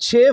6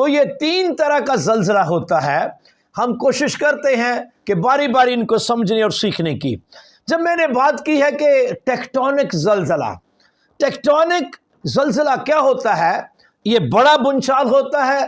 تو یہ 3 طرح کا زلزلہ ہوتا ہے. ہم کوشش کرتے ہیں کہ باری باری ان کو سمجھنے اور سیکھنے کی. جب میں نے بات کی ہے کہ ٹیکٹونک زلزلہ کیا ہوتا ہے؟ یہ بڑا بنچال ہوتا ہے،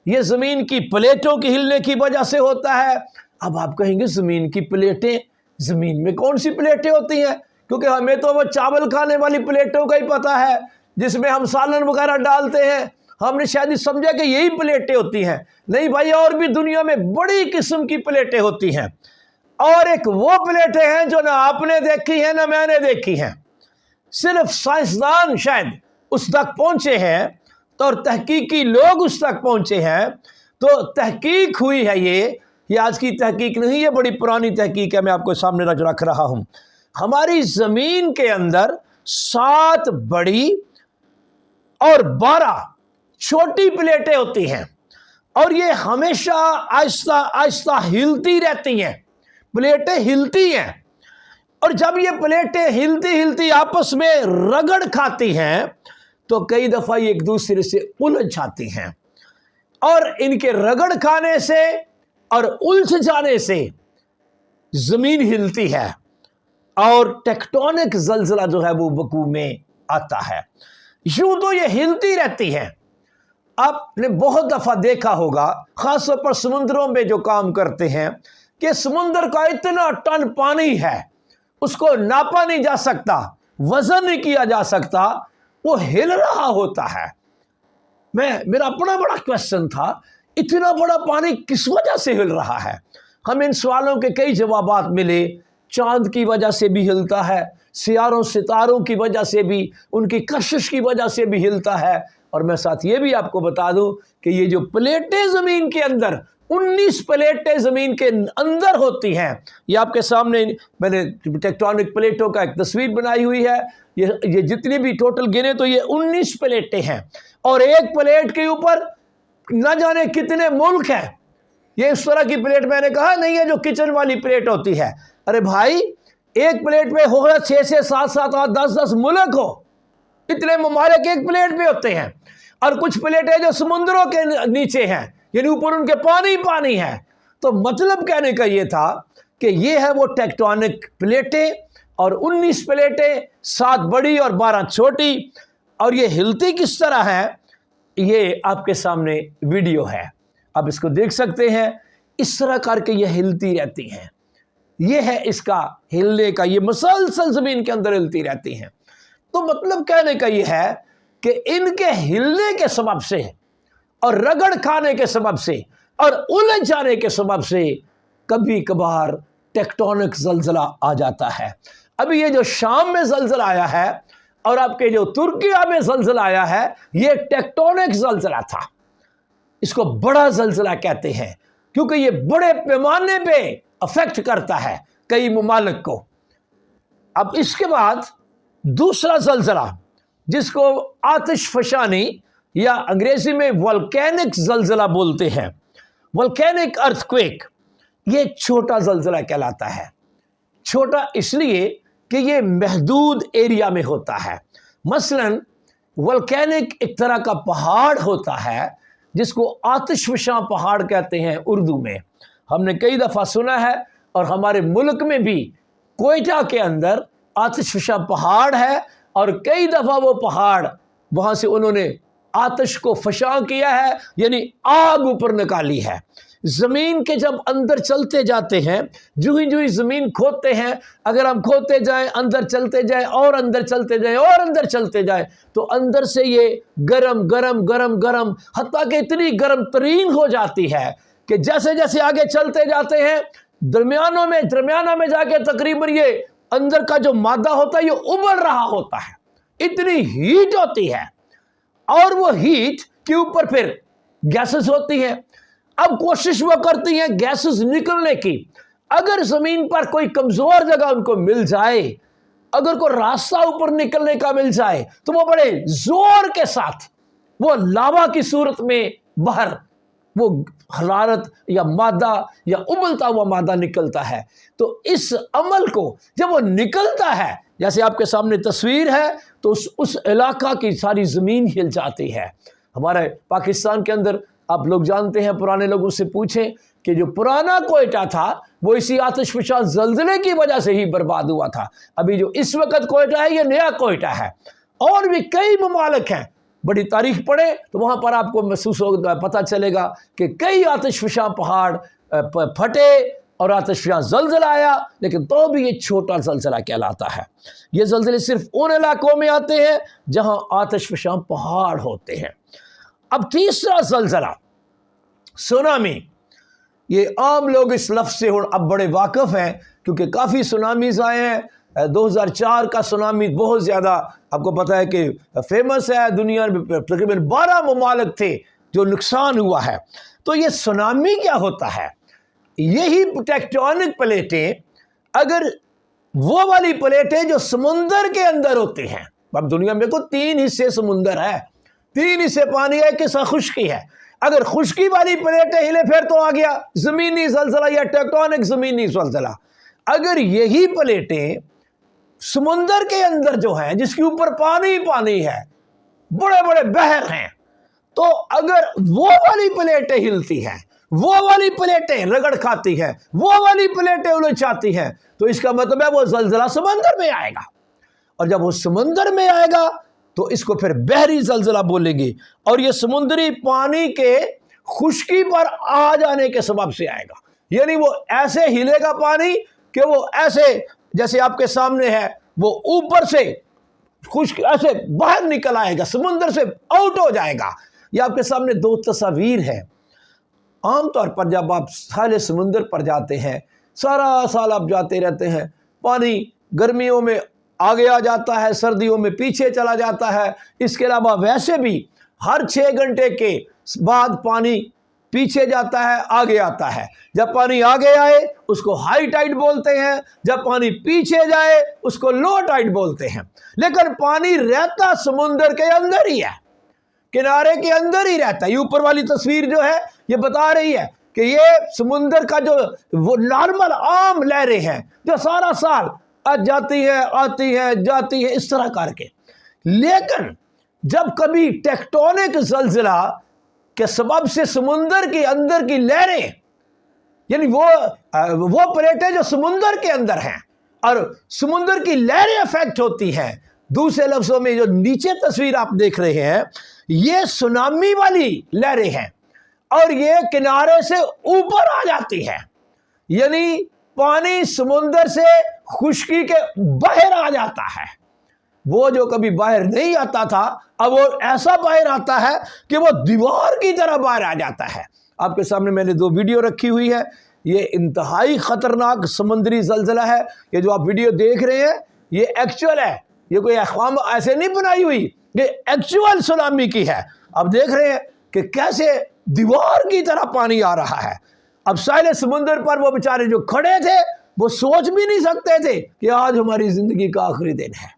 یہ زمین کی پلیٹوں کی ہلنے کی وجہ سے ہوتا ہے. اب آپ کہیں گے زمین کی پلیٹیں، زمین میں کون سی پلیٹیں ہوتی ہیں؟ کیونکہ ہمیں تو وہ چاول کھانے والی پلیٹوں کا ہی پتہ ہے جس میں ہم سالن وغیرہ ڈالتے ہیں. ہم نے شاید ہی سمجھا کہ یہی پلیٹیں ہوتی ہیں. نہیں بھائی، اور بھی دنیا میں بڑی قسم کی پلیٹیں ہوتی ہیں. اور ایک وہ پلیٹیں ہیں جو نہ آپ نے دیکھی ہیں نہ میں نے دیکھی ہیں. صرف سائنسدان شاید اس تک پہنچے ہیں اور تحقیقی لوگ اس تک پہنچے ہیں. تو تحقیق ہوئی ہے، یہ آج کی تحقیق نہیں، یہ بڑی پرانی تحقیق ہے، میں آپ کو سامنے رکھ رہا ہوں. ہماری زمین کے اندر 7 بڑی اور 12 چھوٹی پلیٹیں ہوتی ہیں، اور یہ ہمیشہ آہستہ آہستہ ہلتی رہتی ہیں. پلیٹیں ہلتی ہیں، اور جب یہ پلیٹیں ہلتی آپس میں رگڑ کھاتی ہیں تو کئی دفعہ یہ ایک دوسرے سے الجھ جاتی ہیں. اور ان کے رگڑ کھانے سے اور الجھ جانے سے زمین ہلتی ہے، اور ٹیکٹونک زلزلہ جو ہے وہ وقوع میں آتا ہے. یوں تو یہ ہلتی رہتی ہے. آپ نے بہت دفعہ دیکھا ہوگا، خاص طور پر سمندروں میں جو کام کرتے ہیں، کہ سمندر کا اتنا ٹن پانی ہے، اس کو ناپا نہیں جا سکتا، وزن نہیں کیا جا سکتا، وہ ہل رہا ہوتا ہے. میرا اپنا بڑا کویسچن تھا، اتنا بڑا پانی کس وجہ سے ہل رہا ہے؟ ہمیں ان سوالوں کے کئی جوابات ملے. چاند کی وجہ سے بھی ہلتا ہے، سیاروں ستاروں کی وجہ سے بھی، ان کی کشش کی وجہ سے بھی ہلتا ہے. اور میں ساتھ یہ بھی آپ کو بتا دوں کہ یہ جو پلیٹیں زمین کے اندر 19 پلیٹیں زمین کے اندر ہوتی ہیں، یہ آپ کے سامنے میں نے ٹیکٹونک پلیٹوں کا ایک تصویر بنائی ہوئی ہے. یہ جتنی بھی ٹوٹل گنے تو یہ 19 پلیٹیں ہیں، اور ایک پلیٹ کے اوپر نہ جانے کتنے ملک ہیں. یہ اس طرح کی پلیٹ میں نے کہا نہیں ہے جو کچن والی پلیٹ ہوتی ہے. ارے بھائی، ایک پلیٹ پہ ہو رہا 6 سے 7 7 8 10 10 ملک ہو، اتنے ممالک ایک پلیٹ پہ ہوتے ہیں. اور کچھ پلیٹیں جو سمندروں کے نیچے ہیں، یعنی اوپر ان کے پانی ہے. تو مطلب کہنے کا یہ تھا کہ یہ ہے وہ ٹیکٹونک پلیٹیں، اور 19 پلیٹیں، 7 بڑی اور 12 چھوٹی. اور یہ ہلتی کس طرح ہے، یہ آپ کے سامنے ویڈیو ہے، آپ اس کو دیکھ سکتے ہیں. اس طرح کر کے یہ ہلتی رہتی ہیں. یہ ہے اس کا ہلنے کا، یہ مسلسل زمین کے اندر ہلتی رہتی ہیں. تو مطلب کہنے کا یہ ہے کہ ان کے ہلنے کے سبب سے اور رگڑ کھانے کے سبب سے اور الجھ جانے کے سبب سے کبھی کبھار ٹیکٹونک زلزلہ آ جاتا ہے. ابھی یہ جو شام میں زلزلہ آیا ہے اور آپ کے جو ترکیہ میں زلزلہ آیا ہے، یہ ٹیکٹونک زلزلہ تھا. اس کو بڑا زلزلہ کہتے ہیں کیونکہ یہ بڑے پیمانے پہ افیکٹ کرتا ہے کئی ممالک کو. اب اس کے بعد دوسرا زلزلہ جس کو آتش فشانی یا انگریزی میں والکینک زلزلہ بولتے ہیں، والکینک ارتھکویک، یہ چھوٹا زلزلہ کہلاتا ہے. چھوٹا اس لیے کہ یہ محدود ایریا میں ہوتا ہے. مثلا والکینک ایک طرح کا پہاڑ ہوتا ہے جس کو آتش فشاں پہاڑ کہتے ہیں اردو میں. ہم نے کئی دفعہ سنا ہے، اور ہمارے ملک میں بھی کوئٹہ کے اندر آتش فشاں پہاڑ ہے، اور کئی دفعہ وہ پہاڑ وہاں سے انہوں نے آتش کو فشاں کیا ہے، یعنی آگ اوپر نکالی ہے. زمین کے جب اندر چلتے جاتے ہیں، جو ہی زمین کھودتے ہیں، اگر ہم کھودتے جائیں، اندر چلتے جائیں اور اندر چلتے جائیں اور اندر چلتے جائیں، تو اندر سے یہ گرم گرم گرم گرم، حتیٰ کہ اتنی گرم ترین ہو جاتی ہے کہ جیسے جیسے آگے چلتے جاتے ہیں، درمیانہ میں جا کے تقریباً یہ اندر کا جو مادہ ہوتا ہے یہ ابل رہا ہوتا ہے. اتنی ہیٹ ہوتی ہے، اور وہ ہیٹ کے اوپر پھر گیسز ہوتی ہیں. اب کوشش وہ کرتی ہیں گیسز نکلنے کی. اگر زمین پر کوئی کمزور جگہ ان کو مل جائے، اگر کوئی راستہ اوپر نکلنے کا مل جائے، تو وہ بڑے زور کے ساتھ وہ لاوا کی صورت میں باہر وہ حرارت یا مادہ یا ابلتا ہوا مادہ نکلتا ہے. تو اس عمل کو جب وہ نکلتا ہے، جیسے آپ کے سامنے تصویر ہے، تو اس علاقہ کی ساری زمین ہل جاتی ہے. ہمارے پاکستان کے اندر آپ لوگ جانتے ہیں، پرانے لوگوں سے پوچھیں کہ جو پرانا کوئٹہ تھا وہ اسی آتش فشاں زلزلے کی وجہ سے ہی برباد ہوا تھا۔ ابھی جو اس وقت کوئٹہ ہے یہ نیا کوئٹہ ہے۔ اور بھی کئی ممالک ہیں، بڑی تاریخ پڑھیں تو وہاں پر آپ کو محسوس ہوگا، پتہ چلے گا کہ کئی آتش فشاں پہاڑ پھٹے اور آتش فشاں زلزلہ آیا، لیکن تو بھی یہ چھوٹا زلزلہ کہلاتا ہے۔ یہ زلزلے صرف ان علاقوں میں آتے ہیں جہاں آتش فشاں پہاڑ ہوتے ہیں۔ اب تیسرا زلزلہ سونامی۔ یہ عام لوگ اس لفظ سے اب بڑے واقف ہیں کیونکہ کافی سونامیز آئے ہیں۔ 2004 کا سونامی بہت زیادہ آپ کو پتہ ہے کہ فیمس ہے، دنیا میں تقریباً 12 ممالک تھے جو نقصان ہوا ہے۔ تو یہ سونامی کیا ہوتا ہے؟ یہی ٹیکٹونک پلیٹیں، اگر وہ والی پلیٹیں جو سمندر کے اندر ہوتے ہیں، اب دنیا میں کو 3 حصے سمندر ہے، 3 حصے پانی ہے، 1 حصہ خشکی ہے۔ اگر خشکی والی پلیٹیں ہلے پھر تو آ گیا زمینی زلزلہ یا ٹیکٹونک زمینی زلزلہ۔ اگر یہی پلیٹیں سمندر کے اندر جو ہیں، جس کے اوپر پانی پانی ہے، بڑے بڑے بحر ہیں، تو اگر وہ والی پلیٹیں ہلتی ہیں، وہ والی پلیٹیں رگڑ کھاتی ہیں، وہ والی پلیٹیں الجھاتی ہیں، تو اس کا مطلب ہے وہ زلزلہ سمندر میں آئے گا، اور جب وہ سمندر میں آئے گا تو اس کو پھر بحری زلزلہ بولیں گے، اور یہ سمندری پانی کے خشکی پر آ جانے کے سبب سے آئے گا۔ یعنی وہ ایسے ہلے گا پانی کہ وہ ایسے جیسے آپ کے سامنے ہے، وہ اوپر سے خشک ایسے باہر نکل آئے گا، سمندر سے آؤٹ ہو جائے گا۔ یہ آپ کے سامنے 2 تصاویر ہیں۔ عام طور پر جب آپ ساحل سمندر پر جاتے ہیں، سارا سال آپ جاتے رہتے ہیں، پانی گرمیوں میں آگے آ جاتا ہے، سردیوں میں پیچھے چلا جاتا ہے۔ اس کے علاوہ ویسے بھی ہر 6 گھنٹے کے بعد پانی پیچھے جاتا ہے، آگے آتا ہے۔ جب پانی آگے آئے اس کو ہائی ٹائیڈ بولتے ہیں، جب پانی پیچھے جائے اس کو لو ٹائیڈ بولتے ہیں۔ لیکن پانی رہتا سمندر کے اندر ہی ہے، کنارے کے اندر ہی رہتا ہے۔ یہ اوپر والی تصویر جو ہے یہ بتا رہی ہے کہ یہ سمندر کا جو وہ نارمل عام لہریں ہیں جو سارا سال جاتی ہے آتی ہے جاتی ہے اس طرح کر کے۔ لیکن جب کبھی ٹیکٹونک زلزلہ کے سبب سے سمندر کے اندر کی لہریں، یعنی وہ پلیٹیں جو سمندر کے اندر ہیں اور سمندر کی لہریں افیکٹ ہوتی ہیں، دوسرے لفظوں میں جو نیچے تصویر آپ دیکھ رہے ہیں یہ سونامی والی لہریں ہیں، اور یہ کنارے سے اوپر آ جاتی ہے، یعنی پانی سمندر سے خشکی کے باہر آ جاتا ہے۔ وہ جو کبھی باہر نہیں آتا تھا اب وہ ایسا باہر آتا ہے کہ وہ دیوار کی طرح باہر آ جاتا ہے۔ آپ کے سامنے میں نے 2 ویڈیو رکھی ہوئی ہے۔ یہ انتہائی خطرناک سمندری زلزلہ ہے۔ یہ جو آپ ویڈیو دیکھ رہے ہیں یہ ایکچوئل ہے، یہ کوئی اخوام ایسے نہیں بنائی ہوئی، یہ ایکچوئل سونامی کی ہے۔ آپ دیکھ رہے ہیں کہ کیسے دیوار کی طرح پانی آ رہا ہے۔ اب ساحل سمندر پر وہ بیچارے جو کھڑے تھے وہ سوچ بھی نہیں سکتے تھے کہ آج ہماری زندگی کا آخری دن ہے۔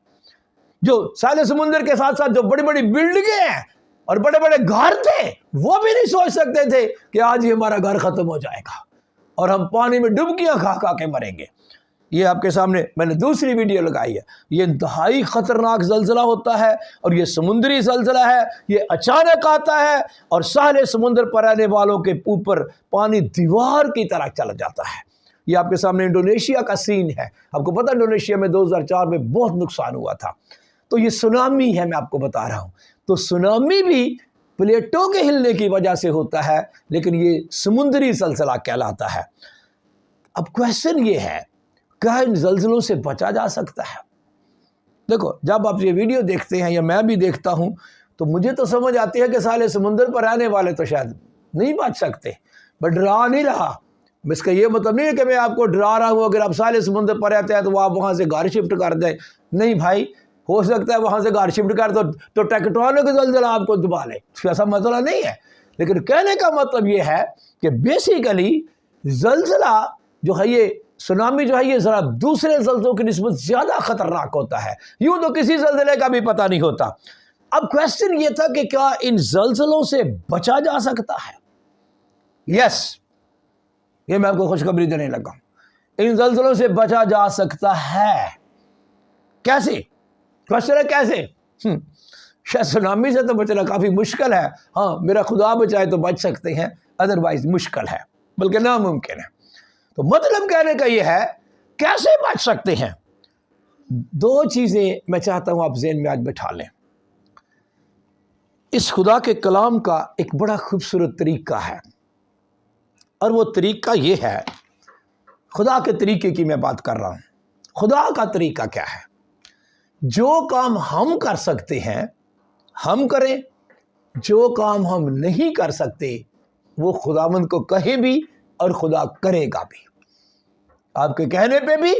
جو ساحل سمندر کے ساتھ ساتھ جو بڑی بڑی بلڈنگیں ہیں اور بڑے بڑے گھر تھے وہ بھی نہیں سوچ سکتے تھے کہ آج ہی ہمارا گھر ختم ہو جائے گا اور ہم پانی میں ڈبکیاں کھا کھا کے مریں گے۔ یہ آپ کے سامنے میں نے دوسری ویڈیو لگائی ہے۔ یہ انتہائی خطرناک زلزلہ ہوتا ہے اور یہ سمندری زلزلہ ہے، یہ اچانک آتا ہے اور ساحل سمندر پر رہنے والوں کے اوپر پانی دیوار کی طرح چلا جاتا ہے۔ یہ آپ کے سامنے انڈونیشیا کا سین ہے۔ آپ کو پتہ انڈونیشیا میں 2004 میں بہت نقصان ہوا تھا۔ تو یہ سونامی ہے، میں آپ کو بتا رہا ہوں۔ تو سونامی بھی پلیٹوں کے ہلنے کی وجہ سے ہوتا ہے، لیکن یہ سمندری زلزلہ کہلاتا ہے۔ اب کویسچن یہ ہے کیا ان زلزلوں سے بچا جا سکتا ہے؟ دیکھو جب آپ یہ ویڈیو دیکھتے ہیں یا میں بھی دیکھتا ہوں تو مجھے تو سمجھ آتی ہے کہ ساحل سمندر پر رہنے والے تو شاید نہیں بچ سکتے، میں ڈرا نہیں رہا۔ اس کا یہ مطلب نہیں ہے کہ میں آپ کو ڈرا رہا ہوں اگر آپ ساحل سمندر پر رہتے ہیں تو آپ وہاں سے گھر شفٹ کر دیں۔ نہیں بھائی، ہو سکتا ہے وہاں سے گھر شفٹ کر دو تو ٹیکٹونک زلزلہ آپ کو دبا لے، ایسا مسئلہ نہیں ہے۔ لیکن کہنے کا مطلب یہ ہے کہ بیسیکلی زلزلہ جو ہے، یہ سونامی جو ہے، یہ ذرا دوسرے زلزلوں کی نسبت زیادہ خطرناک ہوتا ہے۔ یوں تو کسی زلزلے کا بھی پتہ نہیں ہوتا۔ اب کویسچن یہ تھا کہ کیا ان زلزلوں سے بچا جا سکتا ہے؟ یس، یہ میں آپ کو خوشخبری دینے لگا ہوں، ان زلزلوں سے بچا جا سکتا ہے۔ کیسے؟ کویسچن ہے کیسے؟ شاید سونامی سے تو بچنا کافی مشکل ہے، ہاں میرا خدا بچائے تو بچ سکتے ہیں، ادروائز مشکل ہے، بلکہ ناممکن ہے۔ تو مطلب کہنے کا یہ ہے کیسے بچ سکتے ہیں؟ دو چیزیں میں چاہتا ہوں آپ ذہن میں آج بٹھا لیں۔ اس خدا کے کلام کا ایک بڑا خوبصورت طریقہ ہے، اور وہ طریقہ یہ ہے، خدا کے طریقے کی میں بات کر رہا ہوں۔ خدا کا طریقہ کیا ہے؟ جو کام ہم کر سکتے ہیں ہم کریں، جو کام ہم نہیں کر سکتے وہ خداوند کو کہے بھی اور خدا کرے گا بھی، آپ کے کہنے پہ بھی،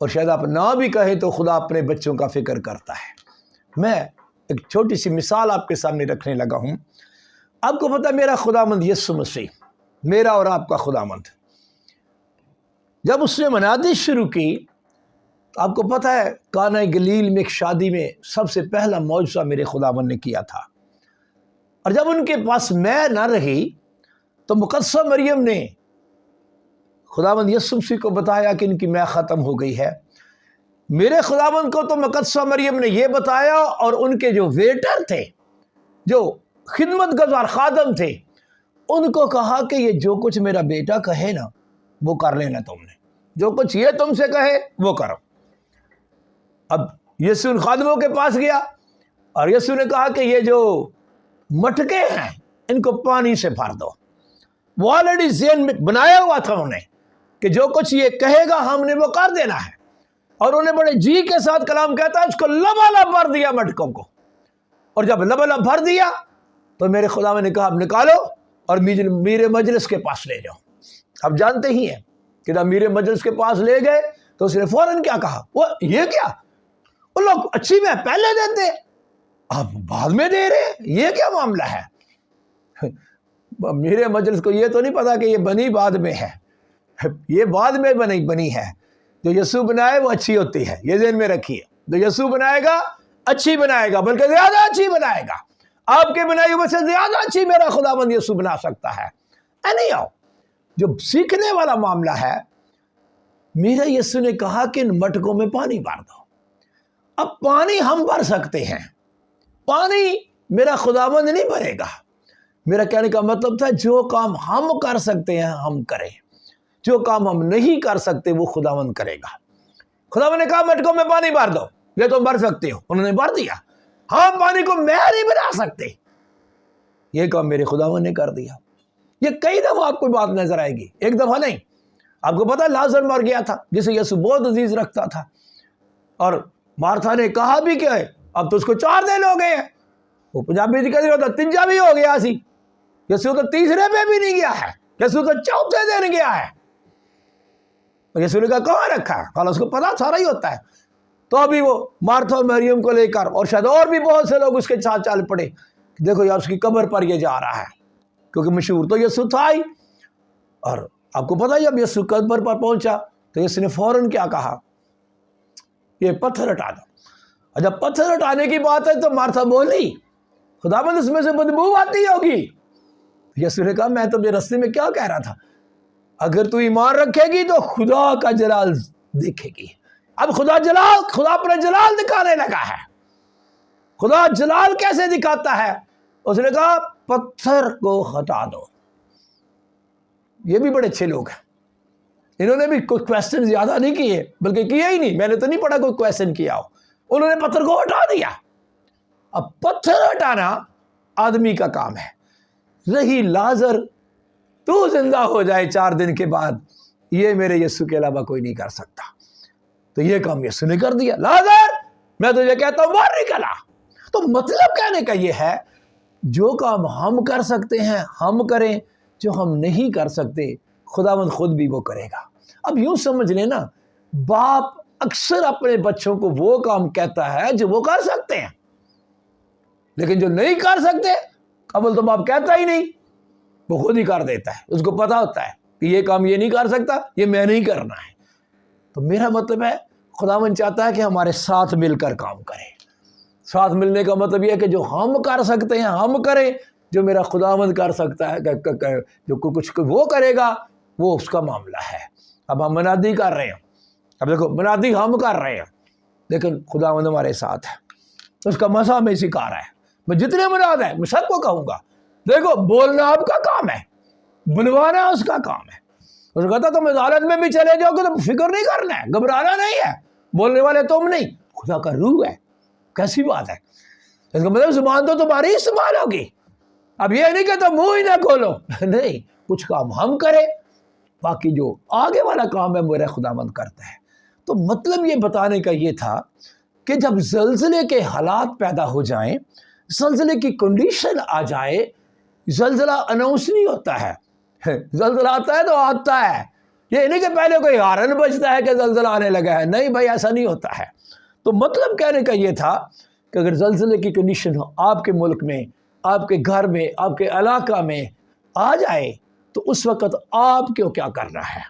اور شاید آپ نہ بھی کہیں تو خدا اپنے بچوں کا فکر کرتا ہے۔ میں ایک چھوٹی سی مثال آپ کے سامنے رکھنے لگا ہوں۔ آپ کو پتہ میرا خداوند یسوع مسیح، میرا اور آپ کا خداوند، جب اس نے منادی شروع کی، آپ کو پتہ ہے کانہ گلیل میں ایک شادی میں سب سے پہلا معجزہ میرے خداوند نے کیا تھا، اور جب ان کے پاس میں نہ رہی تو مقدسہ مریم نے خداوند یسوع مسیح کو بتایا کہ ان کی میں ختم ہو گئی ہے۔ میرے خداوند کو تو مقدسہ مریم نے یہ بتایا، اور ان کے جو ویٹر تھے، جو خدمت گزار خادم تھے، ان کو کہا کہ یہ جو کچھ میرا بیٹا کہے نا وہ کر لینا، تم نے جو کچھ یہ تم سے کہے وہ کرو۔ اب یسوع ان خادموں کے پاس گیا اور یسوع نے کہا کہ یہ جو مٹکے ہیں ان کو پانی سے بھر دو۔ وہ آلریڈی ذہن میں بنایا ہوا تھا انہوں نے کہ جو کچھ یہ کہے گا ہم نے وہ کر دینا ہے، اور انہیں بڑے جی کے ساتھ کلام کہتا ہے، اس کو لبالب بھر دیا مٹکوں کو، اور جب لبالب بھر دیا تو میرے خدا نے کہا اب نکالو اور میرے مجلس کے پاس لے جاؤ۔ اب جانتے ہی ہیں کہ جب میرے مجلس کے پاس لے گئے تو اس نے فوراً کیا کہا، وہ یہ کیا، وہ لوگ اچھی میں پہلے دیتے آپ بعد میں دے رہے، یہ کیا معاملہ ہے؟ میرے مجلس کو یہ تو نہیں پتا کہ یہ بنی بعد میں ہے، یہ بعد میں بنی ہے۔ جو یسوع بنائے وہ اچھی ہوتی ہے، یہ ذہن میں رکھیے، جو یسوع بنائے گا اچھی بنائے گا، بلکہ زیادہ اچھی بنائے گا۔ آپ کے بنائی ہوئے سے زیادہ اچھی میرا خداوند یسوع بنا سکتا ہے۔ نہیں آؤ جو سیکھنے والا معاملہ ہے، میرا یسوع نے کہا کہ ان مٹکوں میں پانی بھر دو۔ اب پانی ہم بھر سکتے ہیں، پانی میرا خداوند نہیں بھرے گا۔ میرا کہنے کا مطلب تھا جو کام ہم کر سکتے ہیں ہم کریں، جو کام ہم نہیں کر سکتے وہ خداوند کرے گا۔ خداوند نے کہا مٹکوں میں پانی بھر دو، یہ تم بھر سکتے ہو، انہوں نے بھر دیا۔ ہم پانی کو میں نہیں بنا سکتے، یہ کام میرے خداوند نے کر دیا۔ یہ کئی دفعہ آپ کو بات نظر آئے گی، ایک دفعہ نہیں۔ آپ کو پتا لازر مر گیا تھا جسے یسوع بہت عزیز رکھتا تھا، اور مارتھا نے کہا بھی کہ اب تو اس کو 4 دن ہو گئے ہیں، وہ پنجابی کہہ رہا تھا تنجا بھی ہو گیا سی، یسوع تو تیسرے پہ بھی نہیں گیا ہے، یسوع تو 4تھے دن گیا ہے۔ یسوع نے کہا کہاں رکھا ہے؟ کہا اس کو پتا سارا ہی ہوتا ہے۔ تو ابھی وہ مارتھا اور مریم کو لے کر، اور شاید اور بھی بہت سے لوگ اس کے ساتھ چل پڑے، دیکھو یار اس کی قبر پر یہ جا رہا ہے، کیونکہ مشہور تو یسوع تھا ہی۔ اور آپ کو پتا جب یسوع قبر پر پہنچا تو یسوع نے فوراً کیا کہا، یہ پتھر ہٹا دو۔ اور جب پتھر ہٹانے کی بات ہے تو مارتھا بولی خداوند اس میں سے بدبو آتی ہوگی۔ یسوع نے کہا میں تو یہ رستے میں کیا کہہ رہا تھا، اگر تو ایمان رکھے گی تو خدا کا جلال دیکھے گی۔ اب خدا اپنا جلال دکھانے لگا ہے۔ خدا جلال کیسے دکھاتا ہے؟ اس نے کہا پتھر کو ہٹا دو۔ یہ بھی بڑے اچھے لوگ ہیں، انہوں نے بھی کوئی کویسچن زیادہ نہیں کیے، بلکہ کیا ہی نہیں، میں نے تو نہیں پڑھا کوئی کویسچن کیا ہو، انہوں نے پتھر کو ہٹا دیا۔ اب پتھر ہٹانا آدمی کا کام ہے، رہی لازر تو زندہ ہو جائے 4 دن کے بعد، یہ میرے یسوع کے علاوہ کوئی نہیں کر سکتا۔ تو یہ کام یسوع نے کر دیا، لازر میں تجھے کہتا ہوں باہر نکلا۔ تو مطلب کہنے کا یہ ہے جو کام ہم کر سکتے ہیں ہم کریں، جو ہم نہیں کر سکتے خداوند خود بھی وہ کرے گا۔ اب یوں سمجھ لینا، باپ اکثر اپنے بچوں کو وہ کام کہتا ہے جو وہ کر سکتے ہیں، لیکن جو نہیں کر سکتے قبل تو باپ کہتا ہی نہیں، وہ خود ہی کر دیتا ہے۔ اس کو پتا ہوتا ہے کہ یہ کام یہ نہیں کر سکتا، یہ میں نہیں کرنا ہے۔ تو میرا مطلب ہے خداوند چاہتا ہے کہ ہمارے ساتھ مل کر کام کریں۔ ساتھ ملنے کا مطلب یہ ہے کہ جو ہم کر سکتے ہیں ہم کریں، جو میرا خداوند کر سکتا ہے جو کچھ وہ کرے گا وہ اس کا معاملہ ہے۔ اب ہم منادی کر رہے ہیں، اب دیکھو منادی ہم کر رہے ہیں، لیکن خداوند ہمارے ساتھ ہے، اس کا مزہ ہمیں سکھا رہا ہے۔ میں جتنے مراد ہیں میں سب کو کہوں گا. دیکھو بولنا آپ کا کام ہے, بلوانا اس کا کام ہے. اس نے کہا تم عدالت میں بھی چلے جاؤ گے تو فکر نہیں کرنا ہے, گھبرانا نہیں ہے, بولنے والے تم نہیں, خدا کا روح ہے. کیسی بات ہے؟ اس کا مطلب زبان تو تمہاری استعمال ہوگی. اب یہ نہیں کہ تم منہ ہی نہ کھولو, نہیں, کچھ کام ہم کریں, باقی جو آگے والا کام ہے میرا خداوند کرتا ہے. تو مطلب یہ بتانے کا یہ تھا کہ جب زلزلے کے حالات پیدا ہو جائیں, زلزلے کی کنڈیشن آ جائے, زلزلہ اناؤنس نہیں ہوتا ہے. زلزلہ آتا ہے تو آتا ہے, یہ نہیں کہ پہلے کوئی ہارن بجتا ہے کہ زلزلہ آنے لگا ہے. نہیں بھائی, ایسا نہیں ہوتا ہے. تو مطلب کہنے کا یہ تھا کہ اگر زلزلے کی کنڈیشن آپ کے ملک میں, آپ کے گھر میں, آپ کے علاقہ میں آ جائے تو اس وقت آپ کو کیا کرنا ہے.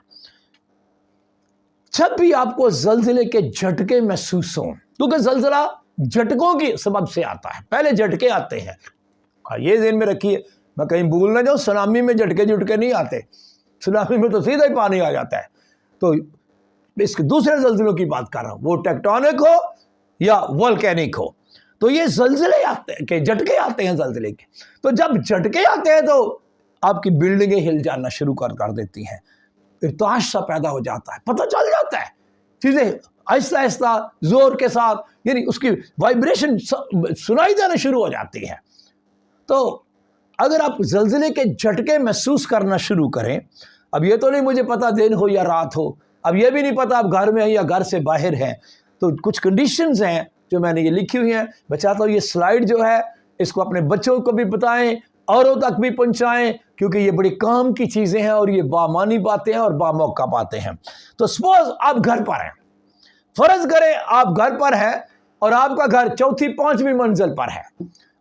جب بھی آپ کو زلزلے کے جھٹکے محسوس ہوں, کیونکہ زلزلہ جھٹکوں کی سبب سے آتا ہے, پہلے جھٹکے آتے ہیں. یہ ذہن میں رکھیے, میں کہیں بھول نہ جاؤں, سونامی میں جھٹکے نہیں آتے. سونامی میں تو سیدھا ہی پانی آ جاتا ہے. تو اس کے دوسرے زلزلوں کی بات کر رہا ہوں, وہ ٹیکٹونک ہو یا والکینک ہو. تو یہ زلزلے آتے ہیں کہ جھٹکے آتے ہیں زلزلے کے. تو جب جھٹکے آتے ہیں تو آپ کی بلڈنگیں ہل جانا شروع کر دیتی ہیں, ارتعاش سا پیدا ہو جاتا ہے, پتہ چل جاتا ہے, چیزیں آہستہ آہستہ زور کے ساتھ, یعنی اس کی وائبریشن سنائی دینا شروع ہو جاتی ہے. تو اگر آپ زلزلے کے جھٹکے محسوس کرنا شروع کریں, اب یہ تو نہیں مجھے پتا دن ہو یا رات ہو, اب یہ بھی نہیں پتا آپ گھر میں ہیں یا گھر سے باہر ہیں, تو کچھ کنڈیشنز ہیں جو میں نے یہ لکھی ہوئی ہیں. میں چاہتا ہوں یہ سلائیڈ جو ہے اس کو اپنے بچوں کو بھی بتائیں, اوروں تک بھی پہنچائیں, کیونکہ یہ بڑی کام کی چیزیں ہیں اور یہ بامانی باتیں ہیں اور باموقع باتیں ہیں. تو سپوز آپ گھر پر ہیں, فرض کریں آپ گھر پر ہیں اور آپ کا گھر 4تھی 5ویں منزل پر ہے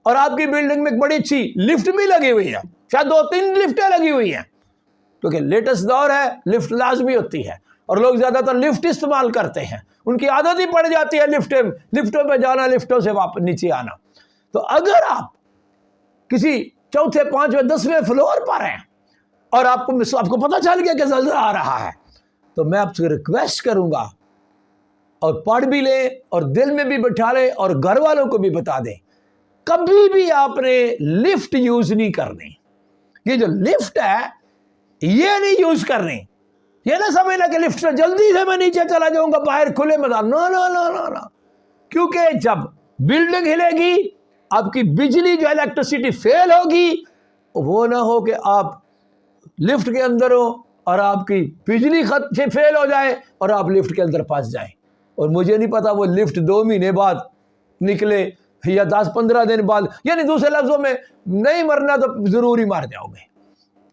اور آپ کی بلڈنگ میں ایک بڑی اچھی لفٹ بھی لگی ہوئی ہے, شاید 2-3 لفٹیں لگی ہوئی ہیں, کیونکہ لیٹسٹ دور ہے, لفٹ لازمی ہوتی ہے اور لوگ زیادہ تر لفٹ استعمال کرتے ہیں, ان کی عادت ہی پڑ جاتی ہے لفٹوں پہ جانا, لفٹوں سے واپس نیچے آنا. تو اگر آپ کسی 4تھے 5ویں 10ویں فلور پر ہیں اور آپ کو پتہ چل گیا کہ زلزلہ آ رہا ہے, تو میں آپ سے ریکویسٹ کروں گا, اور پڑھ بھی لیں اور دل میں بھی بٹھا لیں اور گھر والوں کو بھی بتا دیں, کبھی بھی آپ نے لفٹ یوز نہیں کرنی. یہ جو لفٹ ہے یہ نہیں یوز کرنی. یہ نہ سمجھنا کہ لفٹ سے جلدی سے میں نیچے چلا جاؤں گا باہر کھلے میدان, نو. کیونکہ جب بلڈنگ ہلے گی, آپ کی بجلی جو الیکٹریسٹی فیل ہوگی, وہ نہ ہو کہ آپ لفٹ کے اندر ہو اور آپ کی بجلی خط سے فیل ہو جائے اور آپ لفٹ کے اندر پھنس جائیں, اور مجھے نہیں پتا وہ لفٹ 2 مہینے بعد نکلے یا 10-15 دن بعد, یعنی دوسرے لفظوں میں نہیں مرنا تو ضرور ہی مار جاؤ گے.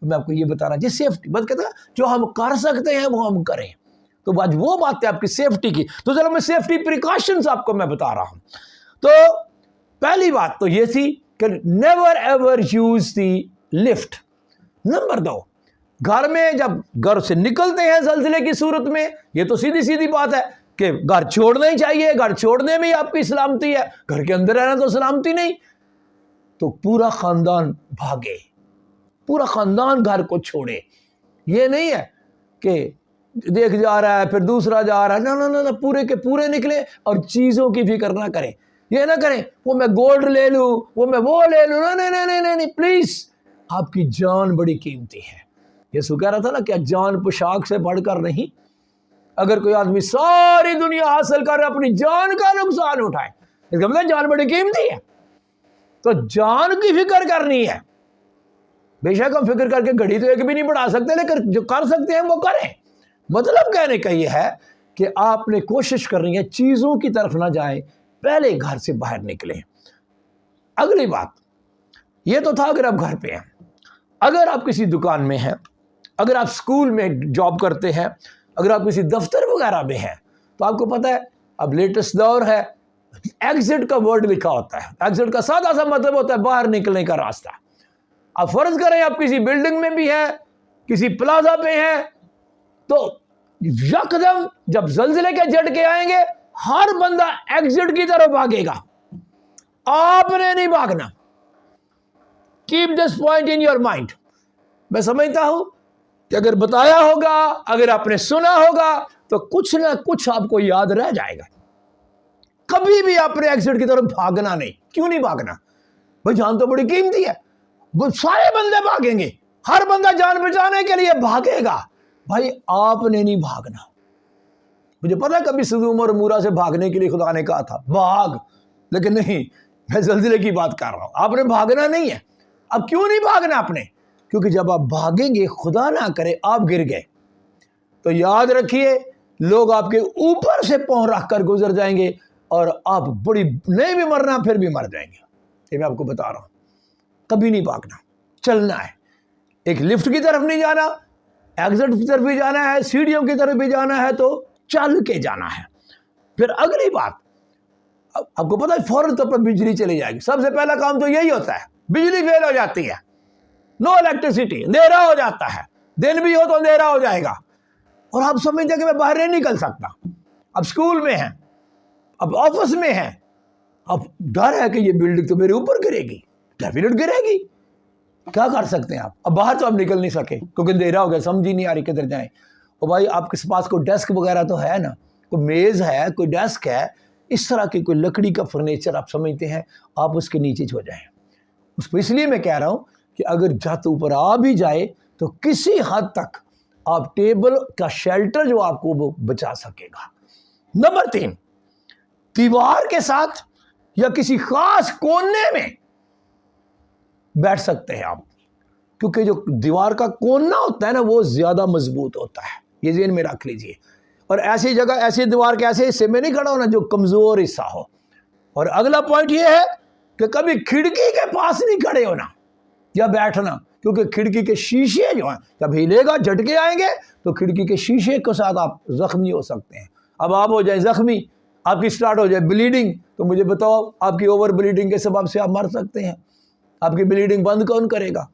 میں آپ کو یہ بتا رہا ہوں, جس سیفٹی بات کہتا ہے جو ہم کر سکتے ہیں وہ ہم کریں. تو آج وہ بات ہے آپ کی سیفٹی کی, تو چلو میں سیفٹی پریکاشنز آپ کو میں بتا رہا ہوں. تو پہلی بات تو یہ تھی کہ never ever use the lift. Number 2, گھر میں جب گھر سے نکلتے ہیں زلزلے کی صورت میں, یہ تو سیدھی بات ہے کہ گھر چھوڑنا ہی چاہیے, گھر چھوڑنے میں ہی آپ کی سلامتی ہے, گھر کے اندر رہنا تو سلامتی نہیں. تو پورا خاندان بھاگے, پورا خاندان گھر کو چھوڑے. یہ نہیں ہے کہ دیکھ جا رہا ہے پھر دوسرا جا رہا ہے, نہ پورے کے پورے نکلے اور چیزوں کی فکر نہ کریں. یہ نہ کریں وہ میں گولڈ لے لوں, وہ میں وہ لے لوں, نہیں پلیز, آپ کی جان بڑی قیمتی ہے. یسوع کہہ رہا تھا نا کہ جان پوشاک سے بڑھ کر نہیں. اگر کوئی آدمی ساری دنیا حاصل کر اپنی جان کا نقصان اٹھائے, اس کا مطلب جان بڑی قیمتی ہے. تو جان کی فکر کرنی ہے. بے شک ہم فکر کر کے گھڑی تو ایک بھی نہیں بڑھا سکتے, لیکن جو کر سکتے ہیں وہ کریں. مطلب کہنے کا یہ ہے کہ آپ نے کوشش کرنی ہے چیزوں کی طرف نہ جائیں, پہلے گھر سے باہر نکلیں. اگلی بات یہ تو تھا اگر آپ گھر پہ ہیں. اگر آپ کسی دکان میں ہیں, اگر آپ اسکول میں جاب کرتے ہیں, اگر آپ کسی دفتر وغیرہ میں ہیں, تو آپ کو پتہ ہے اب لیٹسٹ دور ہے, ایگزٹ کا ورڈ لکھا ہوتا ہے. ایگزٹ کا سادہ سا مطلب ہوتا ہے باہر نکلنے کا راستہ. اب فرض کریں آپ کسی بلڈنگ میں بھی ہیں, کسی پلازا پہ ہیں, تو یکدم جب زلزلے کے جھٹکے آئیں گے ہر بندہ ایگزٹ کی طرف بھاگے گا, آپ نے نہیں بھاگنا. Keep this point in your mind. میں سمجھتا ہوں کہ اگر بتایا ہوگا, اگر آپ نے سنا ہوگا, تو کچھ نہ کچھ آپ کو یاد رہ جائے گا. کبھی بھی آپ نے ایگزٹ کی طرف بھاگنا نہیں. کیوں نہیں بھاگنا بھائی جان تو بڑی قیمتی ہے، وہ سارے بندے بھاگیں گے، ہر بندہ جان بچانے کے لیے بھاگے گا، بھائی آپ نے نہیں بھاگنا۔ مجھے پتا کبھی سدوم اور مورا سے بھاگنے کے لیے خدا نے کہا تھا بھاگ، لیکن نہیں، میں زلزلے کی بات کر رہا ہوں، آپ نے بھاگنا نہیں ہے۔ اب کیوں نہیں بھاگنا آپ نے؟ کیونکہ جب آپ بھاگیں گے، خدا نہ کرے آپ گر گئے تو یاد رکھیے لوگ آپ کے اوپر سے پاؤں رکھ کر گزر جائیں گے اور آپ بڑی نہیں بھی مرنا پھر بھی مر جائیں گے۔ یہ میں آپ کو بتا رہا ہوں، کبھی نہیں بھاگنا، چلنا ہے۔ ایک لفٹ کی طرف نہیں جانا، ایگزٹ کی طرف بھی جانا ہے، سیڑھیوں کی طرف بھی جانا ہے تو چل کے جانا ہے۔ پھر اگلی بات، آپ کو پتا ہے فوراً طور پر بجلی چلی جائے گی، سب سے پہلا کام تو یہی ہوتا ہے، بجلی فیل ہو جاتی ہے، نو الیکٹریسٹی، اندھیرا ہو جاتا ہے، دن بھی ہو تو اندھیرا ہو جائے گا، اور آپ سمجھتے ہیں کہ میں باہر نہیں نکل سکتا۔ اب اسکول میں ہیں، اب آفس میں ہیں، اب ڈر ہے کہ یہ بلڈنگ تو میرے اوپر گرے گی، ڈیفینیٹ گرے گی، کیا کر سکتے ہیں آپ؟ اب باہر تو آپ نکل نہیں سکے کیونکہ اندھیرا ہو گیا، سمجھ ہی نہیں آ رہی کدھر جائیں۔ اور بھائی آپ کے پاس کوئی ڈیسک وغیرہ تو ہے نا، کوئی میز ہے، کوئی ڈیسک ہے، اس طرح کی کوئی لکڑی کا فرنیچر آپ سمجھتے ہیں، آپ اس کے نیچے چھو جائیں۔ اس کو اس لیے میں کہہ رہا ہوں کہ اگر چھت اوپر آ بھی جائے تو کسی حد تک آپ ٹیبل کا شیلٹر جو آپ کو وہ بچا سکے گا۔ نمبر 3، دیوار کے ساتھ یا کسی خاص کونے میں بیٹھ سکتے ہیں آپ، کیونکہ جو دیوار کا کونا ہوتا ہے نا وہ زیادہ مضبوط ہوتا ہے، یہ ذہن میں رکھ لیجئے۔ اور ایسی جگہ، ایسی دیوار کے ایسے حصے میں نہیں کھڑا ہونا جو کمزور حصہ ہو۔ اور اگلا پوائنٹ یہ ہے کہ کبھی کھڑکی کے پاس نہیں کھڑے ہونا یا بیٹھنا، کیونکہ کھڑکی کے شیشے جو ہیں جب ہلے گا جھٹکے آئیں گے تو کھڑکی کے شیشے کے ساتھ آپ زخمی ہو سکتے ہیں۔ اب آپ ہو جائیں زخمی، آپ کی سٹارٹ ہو جائے بلیڈنگ، تو مجھے بتاؤ آپ کی اوور بلیڈنگ کے سبب سے آپ مر سکتے ہیں، آپ کی بلیڈنگ بند کون کرے گا؟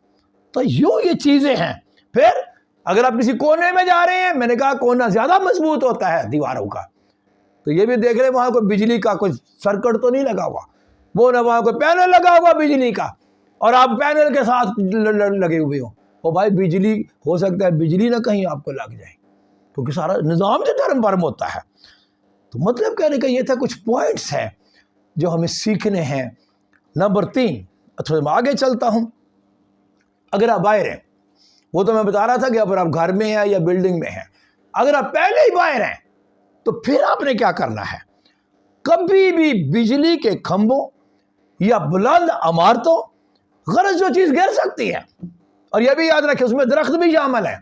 تو یوں یہ چیزیں ہیں۔ پھر اگر آپ کسی کونے میں جا رہے ہیں، میں نے کہا کونا زیادہ مضبوط ہوتا ہے دیواروں کا، تو یہ بھی دیکھ رہے وہاں کوئی بجلی کا کوئی سرکٹ تو نہیں لگا ہوا، وہ نہ وہاں کوئی پینل لگا ہوا بجلی کا اور آپ پینل کے ساتھ لگے ہوئے ہو، وہ بھائی بجلی ہو سکتا ہے بجلی نہ کہیں آپ کو لگ جائے، کیونکہ سارا نظام سے دھرم برم ہوتا ہے۔ تو مطلب کہنے کا یہ تھا، کچھ پوائنٹس ہیں جو ہمیں سیکھنے ہیں۔ نمبر 3، تھوڑا میں آگے چلتا ہوں۔ اگر آپ باہر ہیں، وہ تو میں بتا رہا تھا کہ اگر آپ گھر میں ہیں یا بلڈنگ میں ہیں، اگر آپ پہلے ہی باہر ہیں تو پھر آپ نے کیا کرنا ہے؟ کبھی بھی بجلی کے کھمبوں یا بلند عمارتوں، غرض جو چیز گر سکتی ہے، اور یہ بھی یاد رکھیں اس میں درخت بھی شامل ہے۔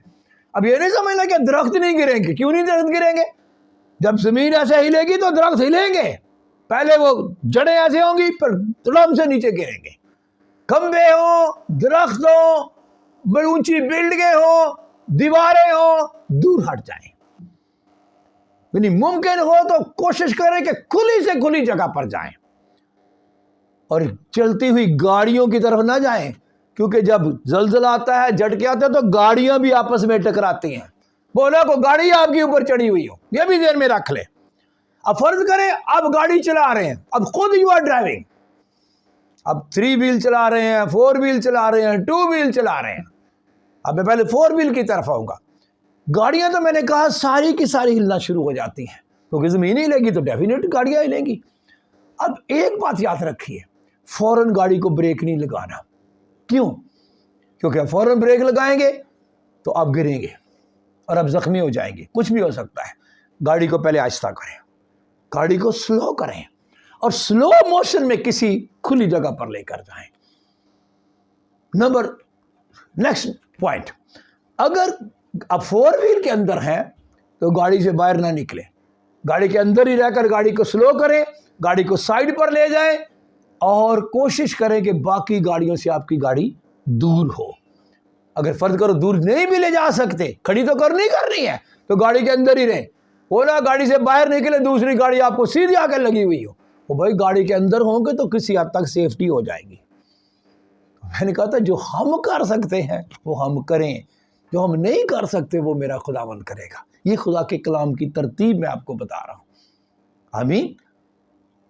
اب یہ نہیں سمجھنا کہ درخت نہیں گریں گے، کیوں نہیں درخت گریں گے؟ جب زمین ایسے ہلے گی تو درخت ہلیں گے، پہلے وہ جڑیں ایسے ہوں گی پھر تڑم سے نیچے گریں گے۔ کھمبے ہوں، درخت ہوں، بڑی اونچی بلڈنگیں ہوں، دیواریں ہوں، دور ہٹ جائیں۔ یعنی ممکن ہو تو کوشش کریں کہ کھلی سے کھلی جگہ پر جائیں، اور چلتی ہوئی گاڑیوں کی طرف نہ جائیں، کیونکہ جب زلزلہ آتا ہے، جھٹکے آتے ہیں تو گاڑیاں بھی آپس میں ٹکراتی ہیں، بولا کو گاڑی آپ کے اوپر چڑھی ہوئی ہو، یہ بھی ذہن میں رکھ لیں۔ اب فرض کریں آپ گاڑی چلا رہے ہیں، اب خود یو آر ڈرائیونگ، اب 3 ویل چلا رہے ہیں، 4 ویل چلا رہے ہیں، 2 ویل چلا رہے ہیں۔ اب میں پہلے 4 ویل کی طرف آؤں گا۔ گاڑیاں تو میں نے کہا ساری کی ساری ہلنا شروع ہو جاتی ہیں، کیونکہ زمین ہی ہلے گی تو ڈیفینیٹ گاڑیاں ہلیں گی۔ اب ایک بات یاد رکھیے، فوراً گاڑی کو بریک نہیں لگانا۔ کیوں؟ کیونکہ آپ فوراً بریک لگائیں گے تو آپ گریں گے اور آپ زخمی ہو جائیں گے، کچھ بھی ہو سکتا ہے۔ گاڑی کو پہلے آہستہ کریں، گاڑی کو سلو کریں اور سلو موشن میں کسی کھلی جگہ پر لے کر جائیں۔ نیکسٹ پوائنٹ، اگر آپ 4 ویل کے اندر ہیں تو گاڑی سے باہر نہ نکلیں، گاڑی کے اندر ہی رہ کر گاڑی کو سلو کریں، گاڑی کو سائیڈ پر لے جائیں اور کوشش کریں کہ باقی گاڑیوں سے آپ کی گاڑی دور ہو۔ اگر فرض کرو دور نہیں بھی لے جا سکتے، کھڑی تو کرنی ہے، تو گاڑی کے اندر ہی رہیں، وہ نہ گاڑی سے باہر نکلے دوسری گاڑی آپ کو سیدھی آ کر لگی ہوئی ہو، وہ بھائی گاڑی کے اندر ہوں گے تو کسی حد تک سیفٹی ہو جائے گی۔ میں نے کہا تھا جو ہم کر سکتے ہیں وہ ہم کریں، جو ہم نہیں کر سکتے وہ میرا خداوند کرے گا۔ یہ خدا کے کلام کی ترتیب میں آپ کو بتا رہا ہوں، آمین۔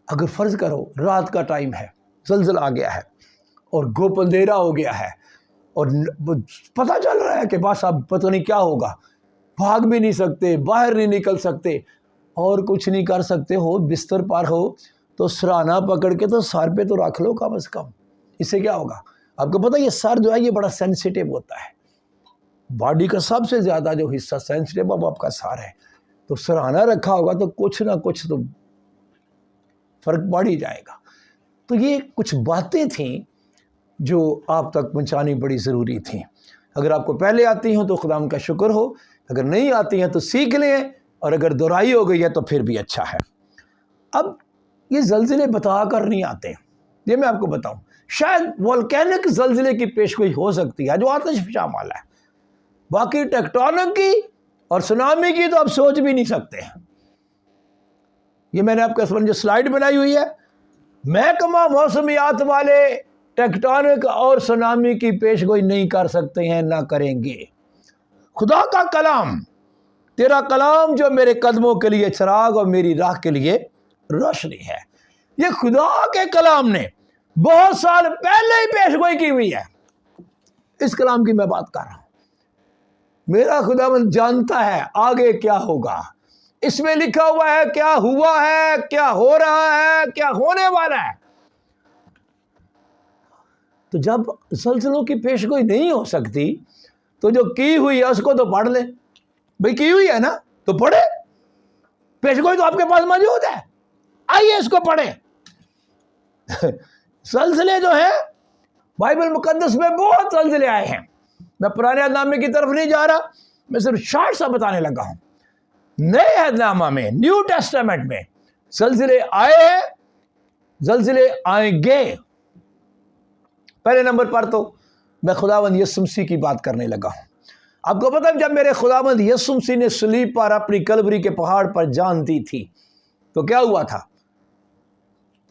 اگر فرض کرو رات کا ٹائم ہے، زلزلہ آ گیا ہے اور گھوپ اندھیرا ہو گیا ہے اور پتہ چل رہا ہے کہ بس اب پتہ نہیں کیا ہوگا، بھاگ بھی نہیں سکتے، باہر نہیں نکل سکتے اور کچھ نہیں کر سکتے ہو، بستر پر ہو تو سرہانا پکڑ کے تو سر پہ تو رکھ لو کم از کم، اس سے کیا ہوگا؟ آپ کو پتہ یہ سر جو ہے یہ بڑا سینسیٹیو ہوتا ہے، باڈی کا سب سے زیادہ جو حصہ سینسیٹیو اب آپ کا سر ہے، تو سرہانہ رکھا ہوگا تو کچھ نہ کچھ تو فرق پڑ ہی جائے گا۔ تو یہ کچھ باتیں تھیں جو آپ تک پہنچانی بڑی ضروری تھیں۔ اگر آپ کو پہلے آتی ہوں تو خدا کا شکر ہو، اگر نہیں آتی ہیں تو سیکھ لیں، اور اگر دہرائی ہو گئی ہے تو پھر بھی اچھا ہے۔ اب یہ زلزلے بتا کر نہیں آتے، یہ میں آپ کو بتاؤں، شاید والکینک زلزلے کی پیشگوئی ہو سکتی ہے جو آتش فشاں والا ہے، باقی ٹیکٹونک کی اور سونامی کی تو آپ سوچ بھی نہیں سکتے ہیں۔ یہ میں نے آپ کے جو سلائیڈ بنائی ہوئی ہے، محکمہ موسمیات والے ٹیکٹونک اور سونامی کی پیشگوئی نہیں کر سکتے ہیں، نہ کریں گے۔ خدا کا کلام، تیرا کلام جو میرے قدموں کے لیے چراغ اور میری راہ کے لیے روشنی ہے، یہ خدا کے کلام نے بہت سال پہلے ہی پیشگوئی کی ہوئی ہے۔ اس کلام کی میں بات کر رہا ہوں۔ میرا خداوند جانتا ہے آگے کیا ہوگا، اس میں لکھا ہوا ہے کیا ہوا ہے، کیا ہو رہا ہے، کیا ہونے والا ہے۔ تو جب زلزلوں کی پیشگوئی نہیں ہو سکتی تو جو کی ہوئی ہے اس کو تو پڑھ لیں، بھئی کی ہوئی ہے نا تو پڑھے، پیشگوئی تو آپ کے پاس موجود ہے، آئیے اس کو پڑھیں۔ زلزلے جو ہیں بائبل مقدس میں بہت زلزلے آئے ہیں، میں پرانے عہد نامے کی طرف نہیں جا رہا، میں صرف شارٹ سا بتانے لگا ہوں۔ نئے عہد نامہ میں، نیو ٹیسٹامنٹ میں زلزلے آئے ہیں، زلزلے آئیں گے۔ پہلے نمبر پر تو میں خداوند یسوع مسیح کی بات کرنے لگا ہوں۔ آپ کو پتہ ہے جب میرے خداوند یسوع مسیح نے صلیب پر اپنی کلوری کے پہاڑ پر جان دی تھی تو کیا ہوا تھا؟